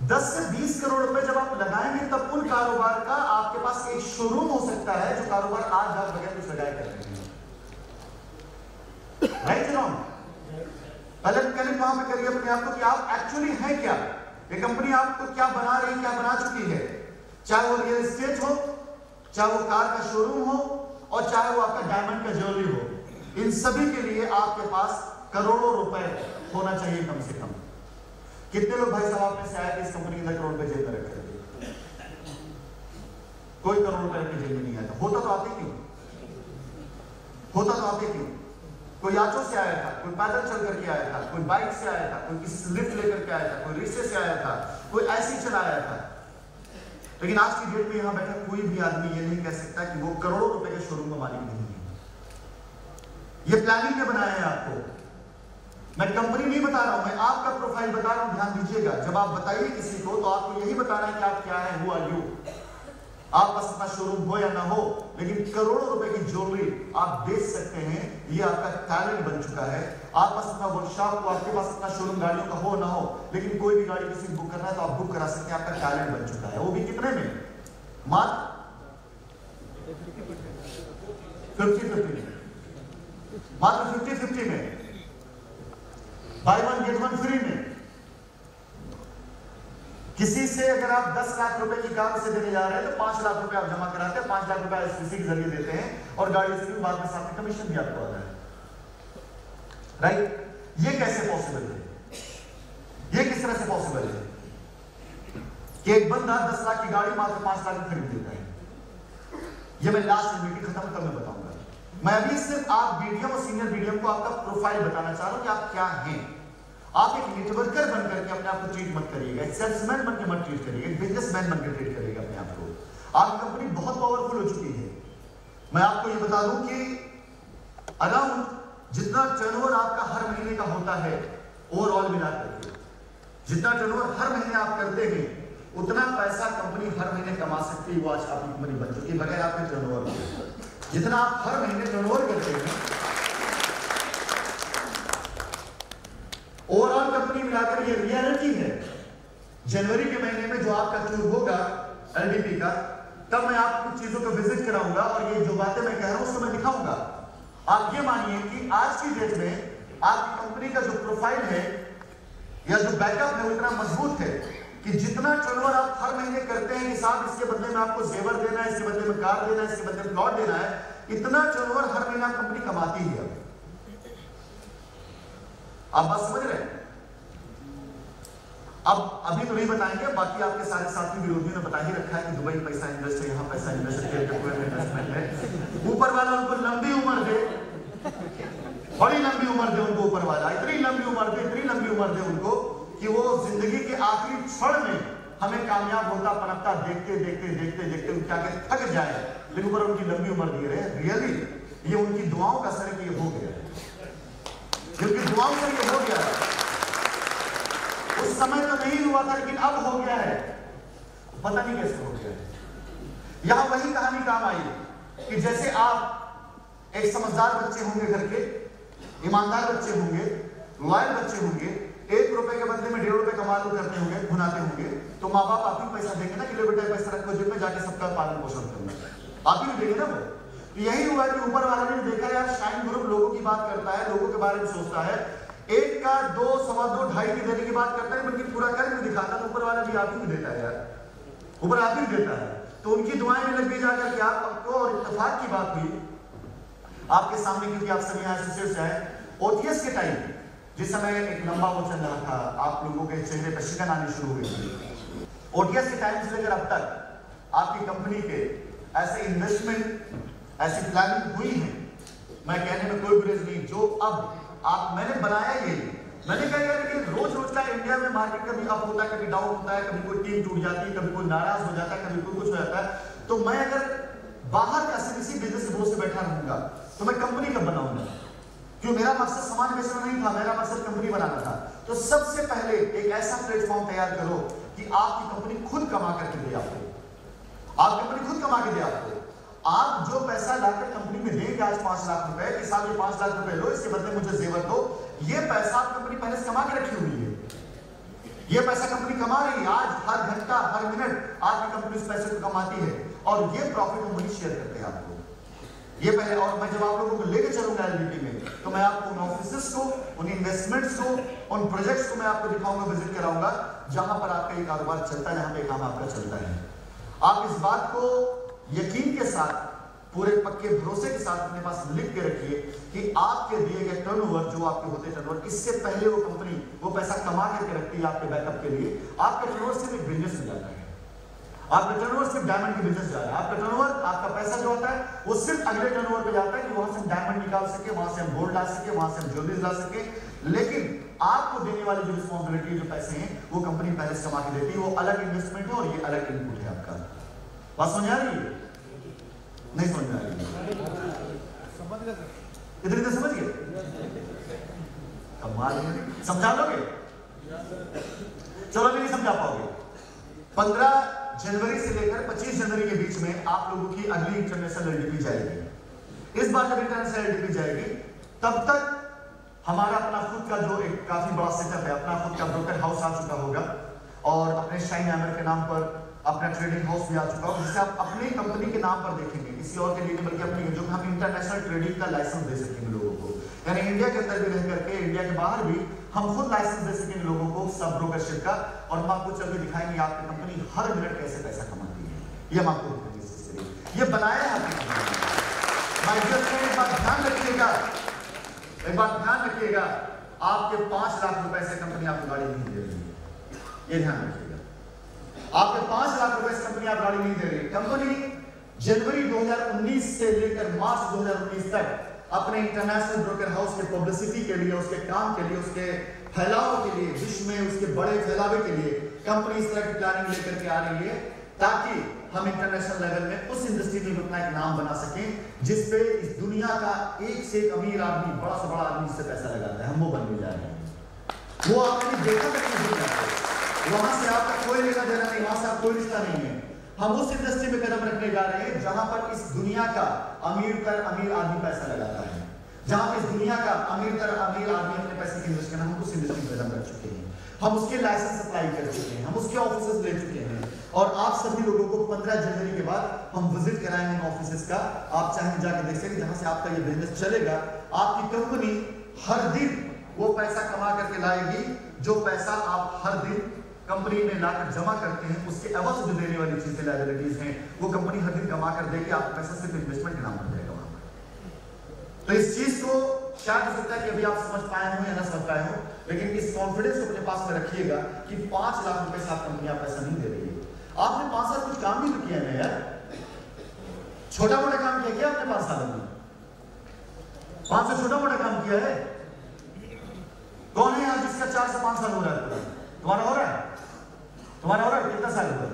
10 से 20 करोड़ रुपए जब आप लगाएंगे तब उन कारोबार का आपके पास एक शोरूम हो सकता है, जो कारोबार आज आप बगैर कुछ लगाए कर रहे हैं। Right wrong? पहले कनेक्ट वहां पे करिए अपने आप को कि आप एक्चुअली हैं क्या, ये कंपनी आपको क्या बना रही, क्या बना चुकी है। चाहे वो रियल एस्टेट हो, चाहे वो कार का शोरूम हो, और चाहे वो आपका डायमंड का ज्वेलरी हो, इन सभी के लिए आपके पास करोड़ों रुपए होना चाहिए कम से कम। कितने लोग भाई साहब आपने से आए कि इस कंपनी के अंदर करोड़ रुपए जेब में रखे? कोई करोड़ रुपए अपनी जेब में नहीं आता। होता तो आते क्यों? होता तो आते क्यों? कोई ऑटो से आया था, कोई पैदल चल करके आया था, कोई बाइक से आया था, कोई किसी से लिफ्ट लेकर के आया था, कोई रिक्शे से आया था, कोई ऐसे ही चला आया था। लेकिन आज की डेट में यहां बैठा कोई भी आदमी ये नहीं कह सकता कि वो करोड़ों रुपए के शोरूम का मालिक नहीं है। ये प्लानिंग ने बनाया है आपको। मैं कंपनी नहीं बता रहा हूं, मैं आपका प्रोफाइल बता रहा हूं, ध्यान दीजिएगा। जब आप बताइए किसी को तो आपको यही बताना है कि आप क्या है, हु आर यू। आप पास अपना शोरूम हो या ना हो, लेकिन करोड़ों रुपए की ज्वेलरी आप बेच सकते हैं, ये आपका टैलेंट बन चुका है। आप पास अपना वर्कशॉप हो, आपके पास अपना शोरूम गाड़ियों का हो ना हो, लेकिन कोई भी गाड़ी किसी बुक करना है तो आप बुक करा सकते हैं। आपका टैलेंट बन चुका है। वो भी कितने में? मात्र 50-50 में, मात्र 50-50 में। By one get one free में। किसी से अगर आप 10 लाख रुपए की कार से देने जा रहे हैं तो 5 लाख रुपए आप जमा कराते हैं, 5 लाख रुपए एसपीसी के जरिए देते हैं और गाड़ी से भी बाद में साथ में कमीशन भी आपको आता है, राइट? ये कैसे पॉसिबल है? ये किस तरह से पॉसिबल है कि एक बंदा 10 लाख की गाड़ी मात्र 5 लाख में खरीद देता है? ये मैं लास्ट मीटिंग खत्म कर मैं बताऊंगा। मैं अभी सिर्फ आप मीडियम और सीनियर मीडियम को आपका प्रोफाइल बताना चाह रहा हूं कि आप क्या हैं। आप एक नेटवर्कर बनकर के अपने आप को ट्रीट मत करिएगा, एक सेल्समैन बनकर मत ट्रीट करिएगा, एक बिजनेसमैन बनकर ट्रीट करिएगा अपने आप को। आपकी कंपनी बहुत पावरफुल हो चुकी है। मैं आपको ये बता दूं कि अराउंड जितना टर्नओवर आपका हर महीने का होता है ओवरऑल मिलाकर के, जितना टर्नओवर हर महीने आप करते हैं उतना पैसा कंपनी हर महीने कमा सकती है। वो आज आपकी कंपनी बन चुकी है बगैर आपके टर्नओवर के। जितना आप हर महीने टर्नओवर करते हैं ओवरऑल कंपनी मिलाकर ये रियलिटी है। जनवरी के महीने में जो आपका टूर होगा एलडीपी का, तब मैं आपको कुछ चीजों को विजिट कराऊंगा और ये जो बातें मैं कह रहा हूं उसको मैं दिखाऊंगा। आप ये मानिए कि आज की डेट में आपकी कंपनी का जो प्रोफाइल है या जो बैकअप है वो इतना मजबूत है कि जितना टर्नओवर आप हर महीने करते हैं कि साहब इसके बदले में आपको जेवर देना है, इसके बदले में कार देना है, इसके बदले में प्लॉट देना है, इतना टर्नओवर हर महीना कंपनी कमाती है। आप बात समझ रहे हैं? अब अभी तो नहीं बताएंगे, बाकी आपके सारे साथी विरोधियों ने बता ही रखा है कि दुबई पैसा इन्वेस्ट है, यहाँ पैसा इन्वेस्ट है, इन्वेस्टमेंट है। ऊपर वाला उनको लंबी उम्र दे, बड़ी लंबी उम्र दे उनको, ऊपर वाला इतनी लंबी उम्र दे, इतनी लंबी उम्र दे उनको कि वो जिंदगी के आखिरी क्षण में हमें कामयाब होता पनपता देखते देखते देखते देखते उनके आगे थक जाए, लेकिन ऊपर उनकी लंबी उम्र दिए रहे। रियली ये उनकी दुआओं का असर है कि ये हो गया, क्योंकि दुआओं से ये हो गया। उस समय तो नहीं हुआ था लेकिन अब हो गया है, पता नहीं कैसे हो गया है। यहां वही कहानी काम आई कि जैसे आप एक समझदार बच्चे होंगे, घर के ईमानदार बच्चे होंगे, लॉयल बच्चे होंगे, 1 रुपए के बदले में 1.5 रुपए कमाल करते होंगे, भुनाते होंगे, तो माँ बाप आप ही पैसा देंगे ना कि ले बेटा पैसा रखो जेब में, जाके सबका पालन पोषण करना आप ही देंगे ना। वो यही हुआ कि ऊपर वाले ने देखा यार शाइन ग्रुप लोगों की बात करता है, लोगों के बारे में सोचता है, 1 का 2, 2.25, 2.5 की देने की बात करता है, बल्कि पूरा करके दिखाता है। ऊपर वाला भी आप ही देता है यार, ऊपर आप ही देता है। तो उनकी दुआएं में लग गई जाकर के आपको, और इत्तेफाक की बात हुई आपके सामने, क्योंकि आप सभी एसोसिएट्स हैं। ओटीएस के टाइम जिस समय एक लंबा वो चल रहा था, आप लोगों के चेहरे पर शिकन आनी शुरू हुई थी। ओटीएस के टाइम से लेकर अब तक आपकी कंपनी के ऐसे इन्वेस्टमेंट, ऐसी प्लानिंग हुई है, मैं कहने में कोई गुरेज नहीं, जो अब आप मैंने बनाया ये, मैंने कहा यार कि रोज रोज का इंडिया में मार्केट कभी अप होता है, कभी डाउन होता है, कभी कोई टीम टूट जाती है, कभी कोई नाराज हो जाता है, कभी कोई कुछ हो जाता है। तो मैं अगर बाहर का किसी बिजनेस के बोझ से बैठा रहूंगा तो मैं कंपनी कब बनाऊंगा? क्यों मेरा मकसद सामान बेचना नहीं था, मेरा मकसद कंपनी बनाना था। तो सबसे पहले एक ऐसा प्लेटफॉर्म तैयार करो कि आपकी कंपनी खुद कमा करके दे आपको, आप कंपनी खुद कमा के दे आपको। आप जो पैसा लाकर कंपनी में देंगे आज 5 लाख रुपए कि साहब ये 5 लाख रुपए लो, इसके बदले मुझे जेवर दो, ये पैसा आप कंपनी पहले से कमा के रखी हुई है, ये पैसा कंपनी कमा रही है। आज हर घंटा हर मिनट आपकी कंपनी इस पैसे को कमाती है और ये प्रॉफिट हम वही शेयर करते हैं आपको, ये पहले। और मैं जब आप लोगों को लेके चलूंगा एलबीटी में, तो मैं आपको उन ऑफिसेस को, उन इन्वेस्टमेंट्स को, उन प्रोजेक्ट्स को मैं आपको दिखाऊंगा, विजिट कराऊंगा, जहां पर आपका ये कारोबार चलता है, जहां पे काम आपका चलता है। आप इस बात को यकीन के साथ, पूरे पक्के भरोसे के साथ अपने पास लिख के रखिए कि आपके दिए गए टर्नओवर, जो आपके होते टर्नओवर, इससे पहले वो कंपनी वो पैसा कमा करके रखती है आपके बैकअप के लिए। आपका टर्नओवर सिर्फ एक बिजनेस में जाता है, आपका टर्नओवर सिर्फ डायमंड के बिजनेस जा रहा है। आपका टर्नओवर, आपका पैसा जो होता है वो सिर्फ अगले टर्नओवर पे जाता है कि वहां से हम डायमंड निकाल सके, वहां से हम गोल्ड ला सके, वहां से हम ज्वेलरीज ला सके। लेकिन आपको देने वाली जो रिस्पॉन्सिबिलिटी, जो पैसे हैं, वो कंपनी पहले से कमा के देती है। वो अलग इन्वेस्टमेंट है और ये अलग इनपुट है आपका। बात समझ आ रही है? नहीं समझ आ रही है? इधर इधर समझ गए? कमाल है, समझा लोगे? चलो नहीं समझा पाओगे। 15 जनवरी से लेकर 25 जनवरी के बीच में आप लोगों की अगली इंटरनेशनल एलडीपी जाएगी। इस बार जब इंटरनेशनल एलडीपी जाएगी, तब तक हमारा अपना खुद का जो एक काफी बड़ा सेटअप है, अपना खुद का ब्रोकर हाउस आ चुका होगा और अपने शाइन हैमर के नाम पर अपना ट्रेडिंग हाउस भी आ चुका होगा, जिसे आप अपनी कंपनी के नाम पर देखेंगे, किसी और के लिए नहीं, बल्कि अपनी, जो हम इंटरनेशनल ट्रेडिंग का लाइसेंस दे सकेंगे लोगों को। यानी इंडिया के अंदर भी रह करके, इंडिया के बाहर भी हम खुद लाइसेंस दे सकेंगे लोगों को सब ब्रोकरशिप का, और हम आपको चल के दिखाएंगे आपकी कंपनी हर मिनट कैसे पैसा कमाती है। ये हम आपको दिखाएंगे, ये बनाया है आपकी कंपनी। एक बात ध्यान रखिएगा, एक बात ध्यान रखिएगा, आपके 5 लाख रुपए से कंपनी आपको गाड़ी नहीं दे रही है, ये ध्यान रखिएगा। आपके 5 लाख रुपए से कंपनी आप गाड़ी नहीं दे रही है। कंपनी जनवरी 2019 से लेकर मार्च 2019 तक अपने इंटरनेशनल ब्रोकर हाउस के पब्लिसिटी के लिए, उसके काम के लिए, उसके फैलाव के लिए, विश्व में उसके बड़े फैलावे के लिए कंपनी इस तरह की प्लानिंग लेकर के आ रही है ताकि हम इंटरनेशनल लेवल में उस इंडस्ट्री में अपना एक नाम बना सकें जिस पे इस दुनिया का एक से एक अमीर आदमी, बड़ा से बड़ा आदमी इससे पैसा लगाता है। हम वो बनने जा रहे हैं। वो आपने देखा तक नहीं जाते, वहां से आपका कोई लेना देना नहीं, वहां से आप कोई रिश्ता नहीं है। हम उस इंडस्ट्री में कदम रखने जा रहे हैं जहां पर इस दुनिया का अमीर आदमी पैसा लगाता है, जहां पर इस दुनिया का अमीर आदमी अपने पैसे की इन्वेस्ट करना, हम उस इंडस्ट्री में कदम रख चुके हैं। हम उसके लाइसेंस अप्लाई कर चुके हैं, हम उसके ऑफिसेस ले चुके हैं, और आप सभी लोगों को 15 जनवरी के बाद हम विजिट कराएंगे ऑफिसेस का। आप चाहे जाके देख सकें जहां से आपका ये बिजनेस चलेगा। आपकी कंपनी हर दिन वो पैसा कमा करके लाएगी जो पैसा आप हर दिन कंपनी में लाकर जमा करते हैं, उसके एवज जो देने वाली चीजें लायबिलिटीज हैं वो कंपनी हर दिन कमा कर देगी। आपका पैसा सिर्फ इन्वेस्टमेंट के नाम पर जाएगा वहां पर। तो इस चीज को शायद हो सकता है कि अभी आप समझ पाए हो या ना समझ पाए हो, लेकिन इस कॉन्फिडेंस को अपने पास में रखिएगा कि 5 लाख रुपए से आप कंपनी आप पैसा नहीं दे रही है। आपने 5 साल कुछ काम भी तो किया है यार, छोटा मोटा काम किया क्या आपने 5 साल में? 5 साल छोटा मोटा काम किया है? कौन है यहाँ जिसका 4 से 5 साल हो रहा है? तुम्हारा हो रहा है? तुम्हारा हो रहा है? कितना साल हुआ?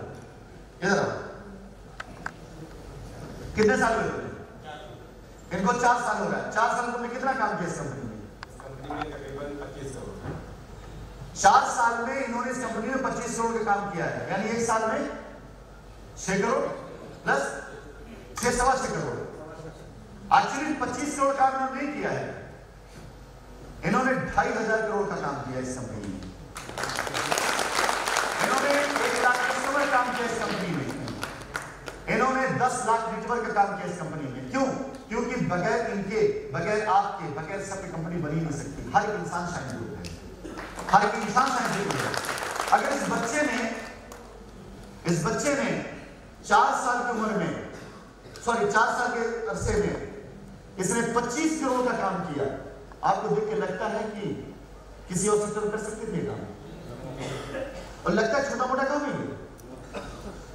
इधर आओ, कितने साल हुए? इनको 4 साल हो रहा है। 4 साल तुमने कितना काम किया इस कंपनी में? तकरीबन 25 करोड़। 4 साल में इन्होंने इस कंपनी में 25 करोड़ का काम किया है, यानी 1 साल में 6 करोड़ प्लस 6.25 करोड़। एक्चुअली 25 करोड़ काम इन्होंने नहीं किया है, इन्होंने 2,500 करोड़ का काम किया इस कंपनी में। इन्होंने 1 लाख कस्टमर काम किया इस कंपनी में, इन्होंने 10 लाख नेटवर्क का काम किया इस कंपनी में। क्यों? क्योंकि बगैर इनके, बगैर आपके, बगैर सबकी कंपनी बनी नहीं सकती। हर एक इंसान शायद है, हर एक इंसान शायद है। अगर इस बच्चे ने 4 साल की उम्र में, 4 साल के अरसे में इसने 25 करोड़ का काम किया, आपको देख के लगता है कि किसी और सेक्टर कर सकते थे काम, और लगता है छोटा मोटा काम ही।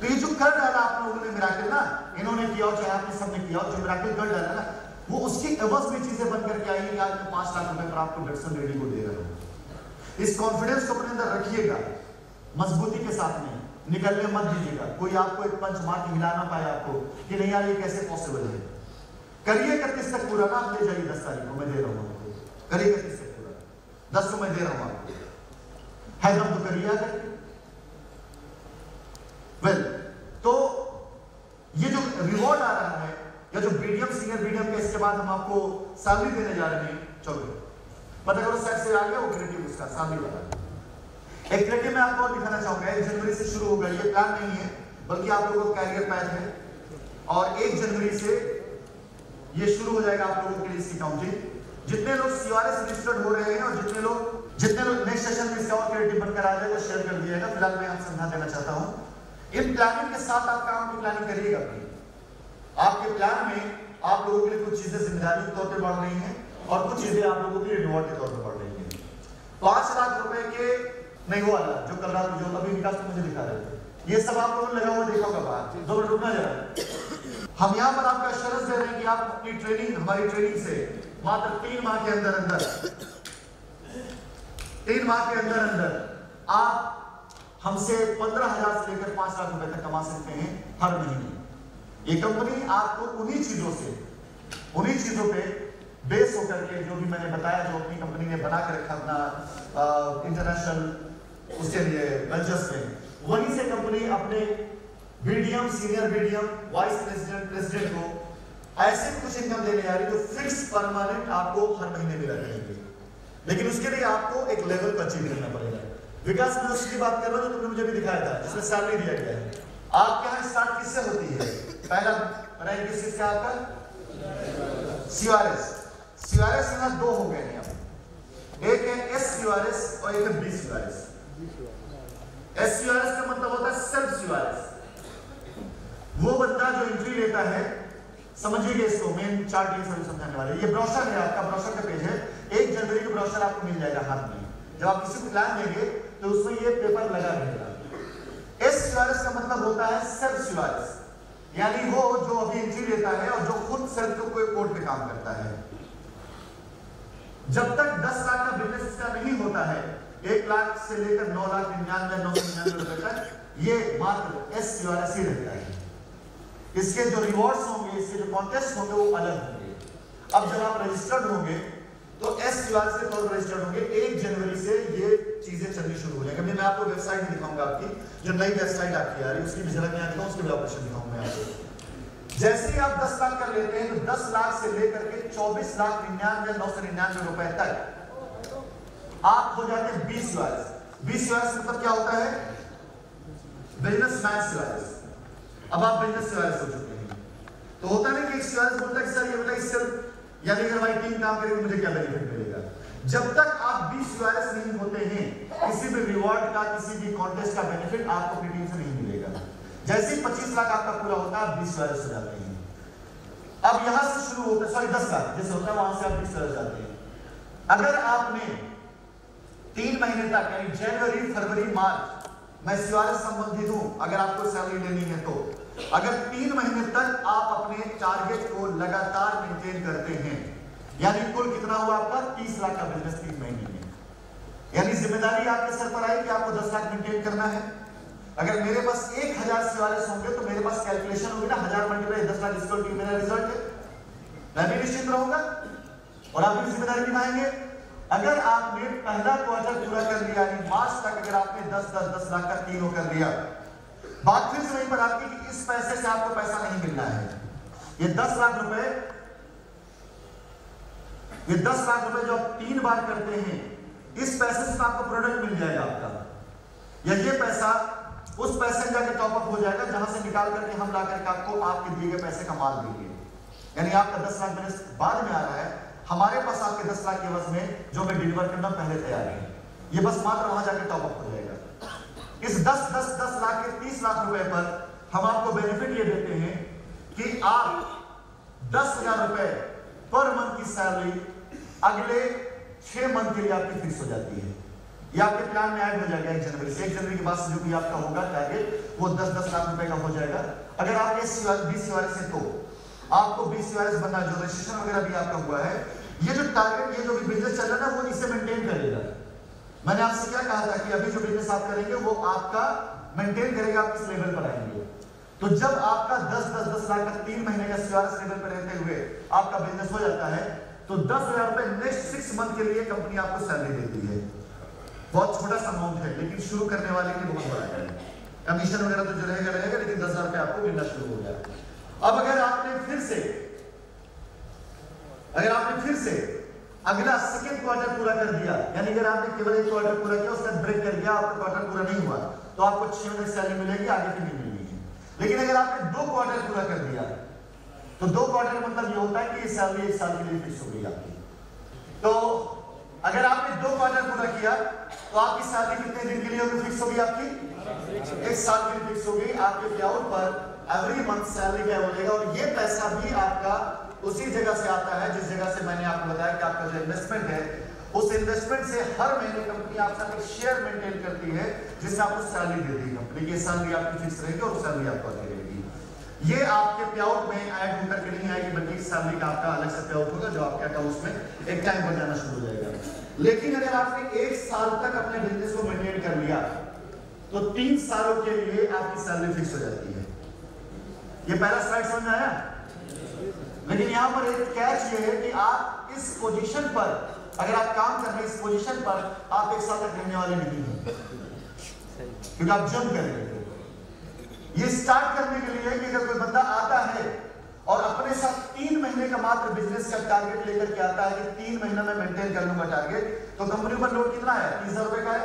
तो ये जो कर डाला आप लोगों ने मिराकल ना, इन्होंने किया और चाहे आपने सबने किया, और जो मिराकल कर डाला ना वो उसकी एवज में चीजें बन करके आई है कि आज मैं 5 लाख रुपए पर आपको डॉक्टर रेड्डी को दे रहा हूं। इस कॉन्फिडेंस को अपने अंदर रखिएगा, मजबूती के साथ में निकलने मत दीजिएगा। कोई आपको एक पंच मार के हिला ना पाए आपको कि नहीं यार ये कैसे पॉसिबल है। करिए 31 तक पूरा, ना ले जाइए 10 तारीख को मैं दे रहा हूं आपको, करिए 31 तक पूरा, 10 को मैं दे रहा हूं आपको, है दम तो करिए आकर। वेल, तो ये जो रिवॉर्ड आ रहा है या जो बीडीएम सीनियर बीडीएम के इसके बाद हम आपको सैलरी देने जा रहे हैं, चलो पता करो सेट से आ गया वो क्रिएटिव उसका सैलरी वाला। एक क्रिएटिव मैं आपको और दिखाना चाहूंगा, 1 जनवरी से शुरू होगा, ये प्लान नहीं है बल्कि आप लोगों का कैरियर पैथ है, और 1 जनवरी से ये शुरू हो जाएगा आप लोगों के लिए इसकी काउंटिंग। जितने लोग सीआरएस रजिस्टर्ड हो रहे हैं और जितने लोग नेक्स्ट सेशन में इसका और क्रिएटिव बनकर आ जाए वो शेयर कर दिएगा। फिलहाल मैं आपसे समझा देना चाहता हूं, इन प्लानिंग के साथ आप काम की प्लानिंग करिएगा अपनी। आपके प्लान में आप लोगों के लिए कुछ चीजें जिम्मेदारी के तौर पे बढ़ रही हैं और कुछ चीजें आप लोगों के लिए रिवॉर्ड के तौर पे बढ़ रही हैं। 5 लाख रुपए के नहीं हुआ जो कल रात जो अभी विकास को मुझे दिखा रहे थे, ये सब आप लोगों ने लगा हुआ देखा होगा बाहर। 2 मिनट रुकना जरा। हम यहाँ पर आपको एश्योरेंस दे रहे हैं कि आप अपनी ट्रेनिंग, हमारी ट्रेनिंग से मात्र 3 माह के अंदर 3 माह के अंदर आप हमसे 15,000 से लेकर 5 लाख रुपए तक कमा सकते हैं हर महीने। ये कंपनी आपको उन्हीं चीजों पे बेस होकर के, जो भी मैंने बताया, जो अपनी कंपनी ने बना के रखा अपना इंटरनेशनल उसके लिए वेंचर्स में, वहीं से कंपनी अपने BDM, senior BDM, vice president को ऐसे कुछ इनकम देने जा रही है जो फिक्स परमानेंट आपको हर महीने मिला रहेगी। लेकिन उसके लिए आपको एक लेवल पर अचीव करना पड़ेगा। विकास में उसकी बात कर रहा हूं जो तुमने मुझे भी दिखाया था, जिसमें सैलरी दिया गया है। आपके यहाँ स्टार्ट किससे होती है? पहला रैंक किससे से आपका? सीआरएस। सीआरएस यहाँ 2 हो गए हैं। एक है SQRS और एक है BQRS। SQRS का मतलब होता है सेल्फ QRS। वो बंदा जो एंट्री लेता है, समझिएगा इसको, मेन चार्ट ये सभी समझाने वाले। ये ब्रोशर है आपका, ब्रोशर का पेज है। 1 जनवरी का ब्रोशर आपको मिल जाएगा हाथ में। जब आप किसी को प्लान देंगे तो उसमें ये पेपर लगा रहेगा। SQRS का मतलब होता है सेल्फ QRS, यानी वो जो अभी एंट्री लेता है और जो खुद सेल्फ कोई कोड पे काम करता है। जब तक 10 लाख का बिजनेस इसका नहीं होता है, 1 लाख से लेकर 9,99,999 रुपए तक, ये मात्र SQRS ही रहता है। इसके जो रिवॉर्ड्स होंगे, इसके जो कॉन्टेस्ट होंगे वो अलग होंगे। अब जब आप रजिस्टर्ड होंगे तो SQRS के तौर पर रजिस्टर्ड होंगे। 1 जनवरी से ये चीजें चलनी शुरू हो जाएंगी। मैं आपको वेबसाइट भी दिखाऊंगा, आपकी जो नई वेबसाइट आपकी आ रही है उसकी भी झलक मैं दिखाऊंगा, उसके भी ऑपरेशन दिखाऊंगा मैं आपको। जैसे ही आप 10 लाख कर लेते हैं तो 10 लाख से लेकर के 24,99,999 रुपए तक आप हो जाते हैं BQRS। BQRS मतलब क्या होता है? Businessman QRS। अब आप बिजनेस QRS हो चुके हैं। तो होता नहीं कि QRS बोलता है कि सर ये बोला इससे, यानी अगर हमारी टीम काम करेगी मुझे क्या बेनिफिट मिलेगा। जब तक आप BQRS नहीं होते हैं, किसी भी रिवॉर्ड का, किसी भी कॉन्टेस्ट का बेनिफिट आपको अपनी टीम से नहीं मिलेगा। जैसे ही 25 लाख आपका पूरा होता है, आप BQRS हो जाते हैं। अब यहां से शुरू होता है, सॉरी 10 लाख जैसे होता है, वहां से आप BQRS जाते हैं। अगर आपने 3 महीने तक, यानी जनवरी, फरवरी, मार्च, मैं QRS संबंधित हूं, अगर आपको सैलरी लेनी है तो अगर 3 महीने तक आप अपने टारगेट को लगातार मेंटेन करते हैं, यानी कुल कितना हुआ आपका? 30 लाख का बिजनेस 3 महीने में, यानी जिम्मेदारी आपके सर पर आई कि आपको 10 लाख मेंटेन करना है। अगर मेरे पास 1000 QRS होंगे तो मेरे पास कैलकुलेशन होगी ना, 1000 मल्टीप्लाई 10 लाख इक्वल टू मेरा रिजल्ट है। मैं भी निश्चित रहूंगा और आप भी जिम्मेदारी निभाएंगे। अगर आपने पहला क्वार्टर पूरा कर लिया, यानी मार्च तक अगर आपने 10 लाख का 3 कर दिया, बात फिर से वहीं पर आपकी कि इस पैसे से आपको पैसा नहीं मिलना है। ये 10 लाख रुपए, ये 10 लाख रुपए जो आप 3 बार करते हैं, इस पैसे से आपको प्रोडक्ट मिल जाएगा आपका, या ये पैसा उस पैसे का टॉप अप हो जाएगा जहां से निकाल करके हम ला करके आपको आपके दिए गए पैसे का माल देंगे। यानी आपका 10 लाख बिजनेस बाद में आ रहा है, हमारे पास आपके 10 लाख के बस में जो मैं डिलीवर करना पहले तैयार है, ये बस मात्र वहां जाकर टॉप अप हो जाएगा। इस 10 लाख के 30 लाख रुपए पर हम आपको बेनिफिट ये देते हैं कि आप 10,000 रुपए पर मंथ की सैलरी अगले 6 मंथ के लिए आपकी फिक्स हो जाती है। ये आपके प्लान में ऐड हो जाएगा 1 जनवरी से। 1 जनवरी के बाद से जो भी आपका होगा टारगेट, वो 10 लाख रुपए का हो जाएगा। अगर आप BQRS है तो आपको BQRS बनना, जो रजिस्ट्रेशन वगैरह भी आपका हुआ है, ये जो टारगेट, ये जो भी बिजनेस चल रहा है ना, वो इसे मेंटेन करेगा। मैंने आपसे क्या कहा था कि अभी जो बिजनेस आप करेंगे वो आपका मेंटेन करेगा, आप किस लेवल पर आएंगे। तो जब आपका 10 लाख का 3 महीने का QRS लेवल पर रहते हुए आपका बिजनेस हो जाता है, तो 10,000 रुपए नेक्स्ट 6 मंथ के लिए कंपनी आपको सैलरी देती है। बहुत छोटा सा अमाउंट है, लेकिन शुरू करने वाले के लिए बहुत बड़ा है। कमीशन वगैरह तो जो रहेगा, लेकिन 10,000 रुपए आपको मिलना शुरू हो गया। अब अगर आपने फिर से अगला सेकंड क्वार्टर पूरा कर दिया, यानी अगर आपने केवल 1 क्वार्टर पूरा किया, उसका ब्रेक कर दिया, आपका क्वार्टर पूरा नहीं हुआ, तो आपको 6 महीने सैलरी मिलेगी, आगे फिर नहीं मिलेगी। लेकिन अगर आपने 2 क्वार्टर पूरा कर दिया, तो 2 क्वार्टर मतलब ये होता है कि ये सैलरी 1 साल के लिए फिक्स हो गई आपकी। तो अगर आपने 2 क्वार्टर पूरा किया तो आपकी सैलरी कितने दिन के लिए होगी फिक्स होगी? आपकी 1 साल के लिए फिक्स होगी। आपके पेआउट पर एवरी मंथ सैलरी क्या बोलेगा, और ये पैसा भी आपका उसी जगह से आता है जिस जगह से मैंने आपको बताया कि आपका जो इन्वेस्टमेंट है, उस इन्वेस्टमेंट से हर महीने कंपनी आपके साथ एक शेयर मेंटेन करती है, जिससे आपको सैलरी देती है कंपनी की। सैलरी आपकी फिक्स रहेगी और सैलरी आपको आती रहेगी। ये आपके पेआउट में ऐड होकर के नहीं आएगी, बल्कि सैलरी का आपका अलग से पेआउट होगा, जो आपके अकाउंट में एक टाइम पर जाना शुरू हो जाएगा। लेकिन अगर आपने 1 साल तक अपने बिजनेस को मेंटेन कर लिया, तो 3 सालों के लिए आपकी सैलरी फिक्स हो जाती है। ये पहला स्लाइड समझ में आया? लेकिन यहां पर एक कैच ये है कि आप इस पोजीशन पर, अगर आप काम कर रहे हैं इस पोजीशन पर, आप 1 साल तक रहने वाले नहीं हैं, क्योंकि आप जंप करेंगे। ये स्टार्ट करने के लिए कि अगर कोई बंदा आता है और अपने साथ 3 महीने का मात्र बिजनेस का टारगेट लेकर के आता है कि 3 महीना में मेंटेन कर लूंगा टारगेट, तो कंपनी पर लोड कितना है? 30,000 रुपए का है।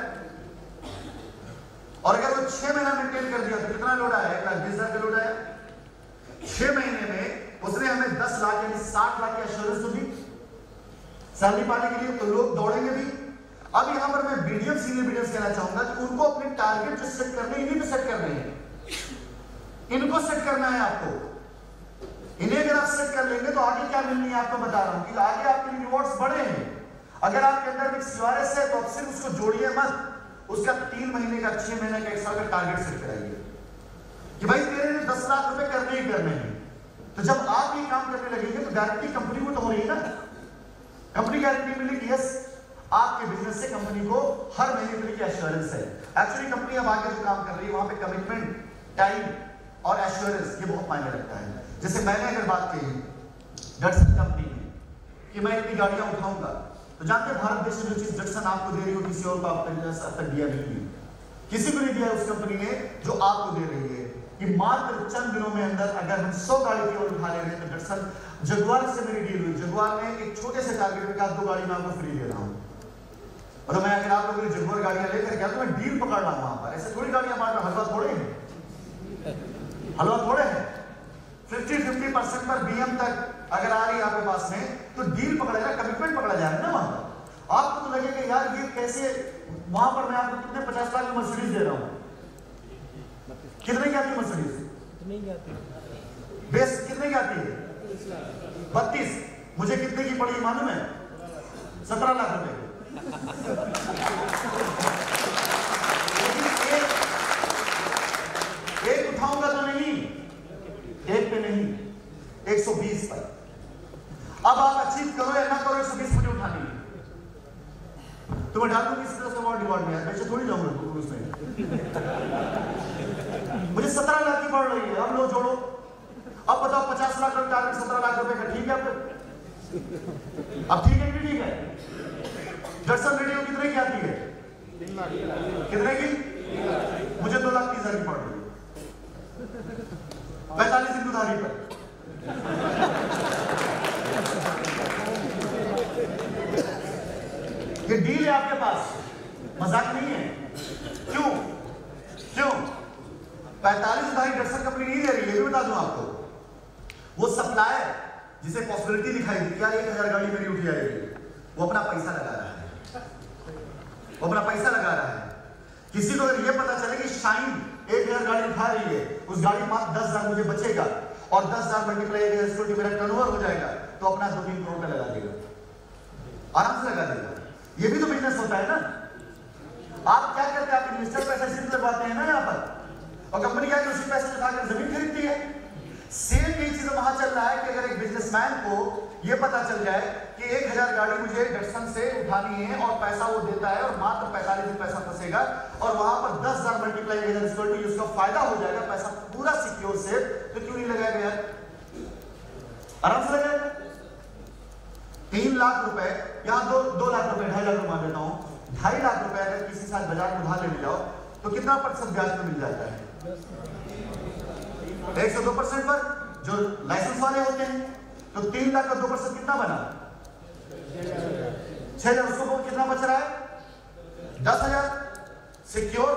और अगर वो 6 महीना मेंटेन कर दिया तो कितना लोड आया? 1,20,000 का लोड आया। 6 महीने में उसने हमें 10 लाख यानी 60 लाख की एश्योरेंस तो दी सैलरी पाने के लिए, तो लोग दौड़ेंगे भी। अब यहां पर मैं बीडीएम सीनियर बीडीएम कहना चाहूंगा कि उनको अपने टारगेट जो सेट करने इन्हीं पे सेट करने हैं, इनको सेट करना है आपको। इन्हें अगर आप सेट कर लेंगे तो आगे क्या मिलनी है आपको बता रहा हूं कि आगे आपके लिए रिवॉर्ड्स बड़े हैं। अगर आपके अंदर में सीआरएस है तो आप सिर्फ उसको जोड़िए मत, उसका 3 महीने का 6 महीने का 1 साल का टारगेट सेट कराइए कि भाई तेरे लिए 10 लाख रुपए करने ही करने हैं। तो जब आप ये काम करने लगेंगे तो गारंटी कंपनी को तो हो रही है ना, कंपनी गारंटी मिलेगी यस आपके बिजनेस से कंपनी को हर महीने के लिए एश्योरेंस है। एक्चुअली कंपनी अब आगे जो काम कर रही है वहां पे कमिटमेंट, टाइम और एश्योरेंस ये बहुत मायने रखता है। जैसे मैंने अगर बात की डटसन कंपनी में कि मैं इतनी गाड़ियां उठाऊंगा, तो जानते हैं भारत देश में जो चीज डटसन आपको दे रही हो किसी और को अब तक दिया नहीं, किसी को नहीं दिया उस कंपनी ने जो आपको दे रही है कि मात्र चंद दिनों में अंदर अगर हम 100 गाड़ी केवल उठा ले रहे हैं तो डटसन जगुआर से मेरी डील हुई, जगुआर ने एक छोटे से टारगेट में कहा 2 गाड़ी मैं आपको फ्री दे रहा हूं। और मैं अगर आप लोगों ने जगुआर गाड़ियां लेकर गया तो मैं डील पकड़ रहा हूं वहां पर, ऐसे थोड़ी गाड़ियां बांट रहा, हलवा थोड़े हैं, हलवा थोड़े हैं। 50% पर बीएम तक अगर आ रही है आपके पास में तो डील पकड़ेगा, कमिटमेंट पकड़ा जाएगा ना वहां पर। आपको तो लगेगा यार ये कैसे, वहां पर मैं आपको कितने 50 लाख की मर्सिडीज दे रहा हूं, कितने की आती है मर्सिडीज? बेस कितने की आती है? 32। मुझे कितने की पड़ी मालूम है? 17 लाख रुपए। एक उठाऊंगा तो नहीं, एक पे नहीं, 120 पर। अब आप अचीव करो या ना करो 120 मुझे उठानी है, तो मैं डाल दूंगी इस तरह से डिवॉर्ड में, वैसे थोड़ी जाऊंगा उसमें। मुझे 17 लाख की पड़ रही है, अब लो जोड़ो, अब बताओ 50 लाख का टारगेट 17 लाख रुपए का ठीक है अब ठीक है कि ठीक है? डटसन रेडियो कितने की आती है? 3 लाख। कितने की? मुझे 2,30,000 की पड़ रही है, 45 दिन उधारी पर। ये डील है आपके पास, मजाक नहीं है। क्यों? 45 उधारी डटसन कंपनी नहीं दे रही, ये भी बता दूं आपको। वो सप्लायर जिसे पॉसिबिलिटी दिखाई दी क्या 1000 गाड़ी मेरी उठ जाएगी, वो अपना पैसा लगा रहा है, वो अपना पैसा लगा रहा है। किसी को अगर ये पता चले कि शाइन 1000 गाड़ी उठा रही है, उस गाड़ी मात्र 10,000 मुझे बचेगा और 10,000 मल्टीप्लाई मेरा टर्नओवर हो जाएगा, तो अपना 2-3 करोड़ का लगा देगा, आराम से लगा देगा। ये भी तो बिजनेस होता है ना। आप क्या करते हैं? आप इन्वेस्टर पैसा सिर्फ लगवाते हैं ना यहाँ पर, और कंपनी क्या उसी पैसे उठाकर जमीन खरीदती है। सेम यही चीज वहां चल रहा है कि अगर एक बिजनेसमैन को यह पता चल जाए कि 1000 गाड़ी मुझे डटसन से उठानी है और पैसा वो देता है और मात्र 45 दिन पैसा फंसेगा और वहां पर 10,000 मल्टीप्लाई उसका फायदा हो जाएगा, पैसा पूरा सिक्योर से, तो क्यों नहीं लगाएगा यार? आराम से लगाएगा। 3 लाख रुपए यहां 2 लाख रुपए 2.5 लाख मान लेता हूं, 2.5 लाख रुपए अगर किसी साल बाजार में उधार ले जाओ तो कितना % ब्याज में मिल जाता है? 102% पर जो लाइसेंस वाले होते हैं। तो 3 लाख का 2% कितना बना? 6,000। उसको कितना बच रहा है? 10,000 सिक्योर।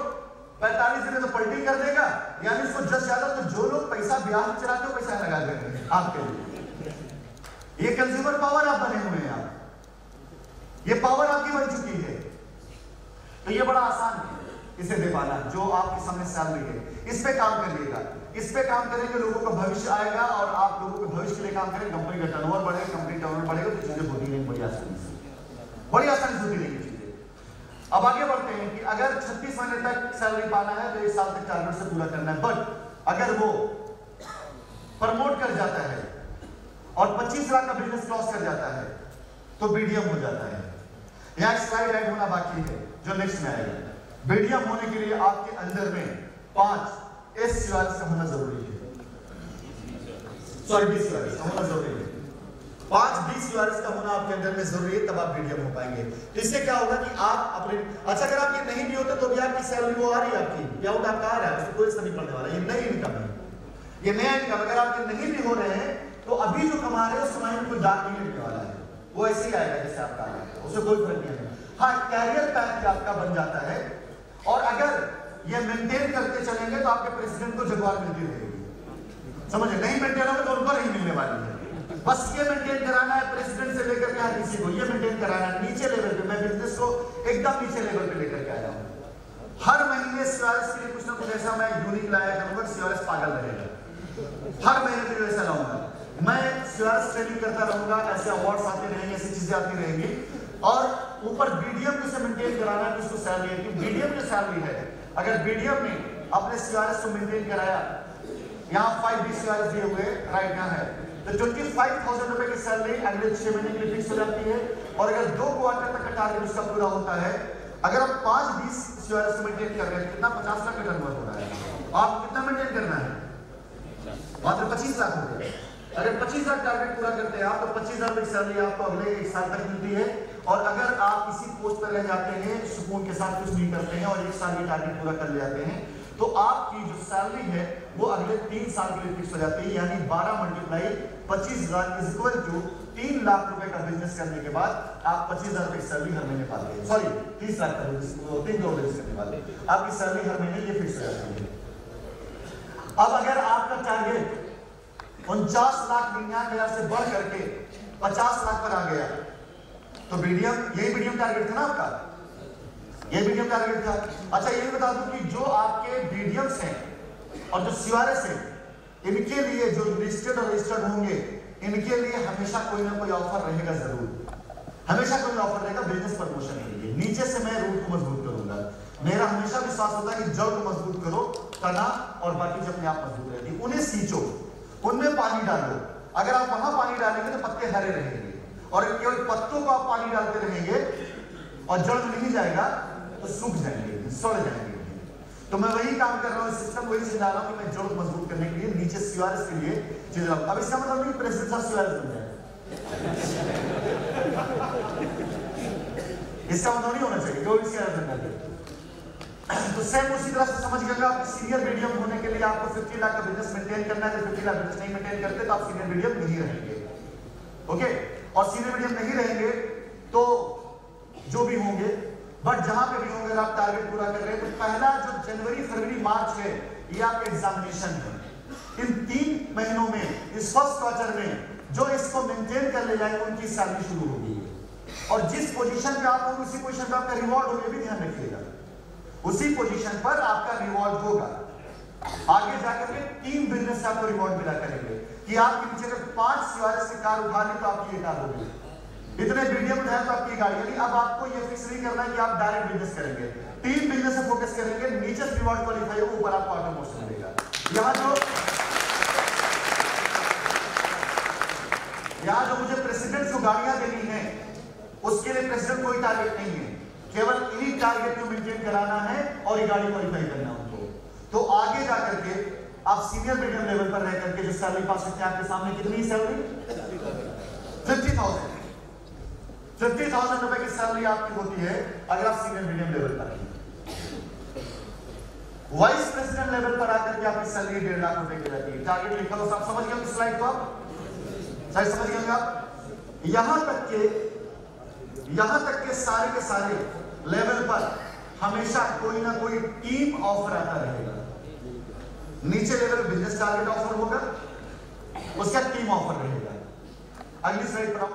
45 दिन तो पलटी कर देगा, यानी उसको 10 ज्यादा। तो जो लोग पैसा ब्याज चलाते हो पैसा लगा देंगे आपके लिए। ये कंज्यूमर पावर आप बने हुए हैं, आप ये पावर आपकी बन चुकी है। तो ये बड़ा आसान है इसे दे पाना, जो आपके सामने सैलरी है। इस पे काम करिएगा, इस पे काम करेंगे, लोगों का भविष्य आएगा और आप लोगों के भविष्य के लिए काम करें, कंपनी का टर्नओवर बढ़ेगा, कंपनी टर्नओवर बढ़ेगा तो चीजें होती नहीं बड़ी आसानी से, बड़ी आसानी से होती नहीं चीजें। अब आगे बढ़ते हैं कि अगर 36 महीने तक सैलरी पाना है तो 1 साल तक टारगेट से पूरा करना है। बट अगर वो प्रमोट कर जाता है और 25 लाख का बिजनेस क्रॉस कर जाता है तो बीडीएम हो जाता है। यहाँ एक स्लाइड ऐड होना बाकी है जो नेक्स्ट में आएगा। बीडीएम होने के लिए आपके अंदर में 5 एससीआरएस का होना जरूरी है, सॉरी बीसीआरएस का होना जरूरी है। 5 बीसीआरएस का होना आपके अंदर में जरूरी है, तब आप बीडीएम हो पाएंगे। तो इससे क्या होगा कि आप अपने अगर आप ये नहीं भी होते तो भी आपकी सैलरी वो आ रही है, आपकी या आउट आपका आ रहा है, उससे कोई असर नहीं पड़ने वाला। ये नई इनकम है, ये नया इनकम। अगर आप ये नहीं भी हो रहे हैं तो अभी जो कमा रहे हैं उस कमाई में कोई दाग नहीं लगने वाला है, वो ऐसे ही आएगा जैसे आपका आ रहा है, उससे कोई फर्क नहीं आएगा। हाँ, कैरियर पैथ आपका बन जाता है और अगर ये मेंटेन करते चलेंगे तो आपके प्रेसिडेंट को जगवार मिलती रहेगी, समझे? नहीं मेंटेन होगा तो उनको नहीं मिलने वाली है। बस ये मेंटेन कराना है, प्रेसिडेंट से लेकर के हर किसी को ये मेंटेन कराना है। नीचे लेवल पे मैं बिजनेस को एकदम नीचे लेवल पे लेकर के आया हूँ। हर महीने सीआरएस के लिए कुछ ना कुछ ऐसा मैं यूनिक लाया करूंगा, सीआरएस पागल रहेगा। हर महीने पे वैसा लाऊंगा मैं, सीआरएस ट्रेनिंग करता रहूंगा, ऐसे अवार्ड्स आते रहेंगे, ऐसी चीजें आती रहेंगी। और ऊपर बीडीएम को से मेंटेन कराना है, उसको सैलरी है कि बीडीएम की सैलरी है। अगर बीडीएम ने अपने सीआरएस को मेंटेन कराया, यहाँ 5 सीआरएस दिए हुए राइट यहाँ है, तो 25,000 रुपए की सैलरी अगले 6 महीने के लिए फिक्स हो जाती है। और अगर 2 क्वार्टर तक का टारगेट उसका पूरा होता है, अगर आप 5-20 सीआरएस को मेंटेन कर रहे हैं, कितना 50 लाख का टर्नओवर हो रहा है, आप कितना मेंटेन करना है? मात्र 25 लाख हो गया। अगर 25 लाख टारगेट पूरा करते हैं आप, तो 25,000 रुपए की सैलरी आपको अगले 1 साल तक मिलती है। और अगर आप इसी पोस्ट पर रह जाते हैं, सुकून के साथ कुछ नहीं करते हैं और 1 साल की टारगेट पूरा कर ले जाते हैं, तो आपकी जो सैलरी है वो अगले 3 साल के लिए फिक्स हो जाती है। यानी 12 × 25,000 इज इक्वल टू 3 लाख रुपए का बिजनेस करने के बाद आप 25,000 रुपए की सैलरी हर महीने पाते हैं। सॉरी 30 लाख का बिजनेस, 3 करोड़ बिजनेस करने वाले आपकी सैलरी हर महीने ये फिक्स हो जाती है। अब अगर आपका टारगेट 49 लाख 99,000 से बढ़ करके 50 लाख पर आ गया, तो बीडीएम, यही बीडीएम टारगेट था ना आपका, ये बीडीएम टारगेट था। अच्छा ये बता दूं कि जो आपके बीडीएम्स हैं और जो सीआरएस है, इनके लिए जो लिस्टेड और रजिस्टर्ड होंगे, इनके लिए हमेशा कोई ना कोई ऑफर रहेगा, जरूर हमेशा कोई ऑफर रहेगा बिजनेस प्रमोशन के लिए। नीचे से मैं रूट को मजबूत करूंगा। मेरा हमेशा विश्वास होता है कि जड़ को मजबूत करो, तना और बाकी जो अपने आप मजबूत रहती है उन्हें सींचो, उनमें पानी डालो। अगर आप वहां पानी डालेंगे तो पत्ते हरे रहेंगे, और केवल पत्तों को आप पानी डालते रहेंगे और जड़ में नहीं जाएगा तो सूख जाएंगे, सड़ जाएंगे। तो मैं वही काम कर रहा हूँ, सिस्टम वही समझा रहा हूँ कि मैं जड़ को मजबूत करने के लिए नीचे सीआरएस के लिए चीज रहा हूँ। अब इसका मतलब नहीं प्रेसिडेंट साहब सीआरएस बन जाए, इसका मतलब नहीं होना चाहिए कोई सीआरएस बन जाए। तो सेम उसी तरह से समझ गए आप, सीनियर मीडियम होने के लिए आपको 50 लाख का बिजनेस मेंटेन करना है। 50 लाख बिजनेस नहीं मेंटेन करते तो आप सीनियर मीडियम नहीं रहेंगे, ओके। और सीनियर मीडियम नहीं रहेंगे तो जो भी होंगे, बट जहां पे भी होंगे आप टारगेट पूरा कर रहे हैं, तो पहला जो जनवरी फरवरी मार्च है ये आपका एग्जामिनेशन है। इन 3 महीनों में, इस फर्स्ट क्वार्टर में जो इसको मेंटेन कर ले जाएंगे उनकी सैलरी शुरू होगी। और जिस पोजीशन पे आप होंगे उसी पोजीशन पे आपका रिवॉर्ड होगा, भी ध्यान रखिएगा, उसी पोजीशन पर आपका रिवॉर्ड होगा। आगे जाकर के 3 बिजनेस से आपको रिवॉर्ड मिला करेंगे कि आपके पीछे अगर 5 सीआरएस की कार उठा ली तो आपकी ये कार होगी, इतने बीडीएम उठाए तो आपकी गाड़ी। यानी अब आपको ये फिक्स नहीं करना है कि आप डायरेक्ट बिजनेस करेंगे, 3 बिजनेस से फोकस करेंगे, नीचे रिवॉर्ड क्वालिफाई हो, ऊपर आपको ऑटोमोशन मिलेगा। यहाँ जो मुझे प्रेसिडेंट को गाड़ियां देनी है, उसके लिए प्रेसिडेंट कोई टारगेट नहीं है, केवल इन्हीं टारगेट को मेंटेन कराना है और ये गाड़ी क्वालिफाई करना उनको। तो आगे जाकर के आप सीनियर मीडियम लेवल पर रह करके जो सैलरी पा सकते हैं, आपके सामने कितनी सैलरी, 50,000 रुपए की सैलरी आपकी होती है अगर आप सीनियर मीडियम लेवल पर हैं। वाइस प्रेसिडेंट लेवल पर आकर के आपकी सैलरी 1.5 लाख रुपए की रहती है। टारगेट लिखा हो, सब समझ गए स्लाइड को, आप शायद समझ गए आप। यहां तक के सारे लेवल पर हमेशा कोई ना कोई टीम ऑफर आता रहेगा। नीचे लेवल बिजनेस टारगेट ऑफर होगा, उसका टीम ऑफर रहेगा। अगली स्लाइड पर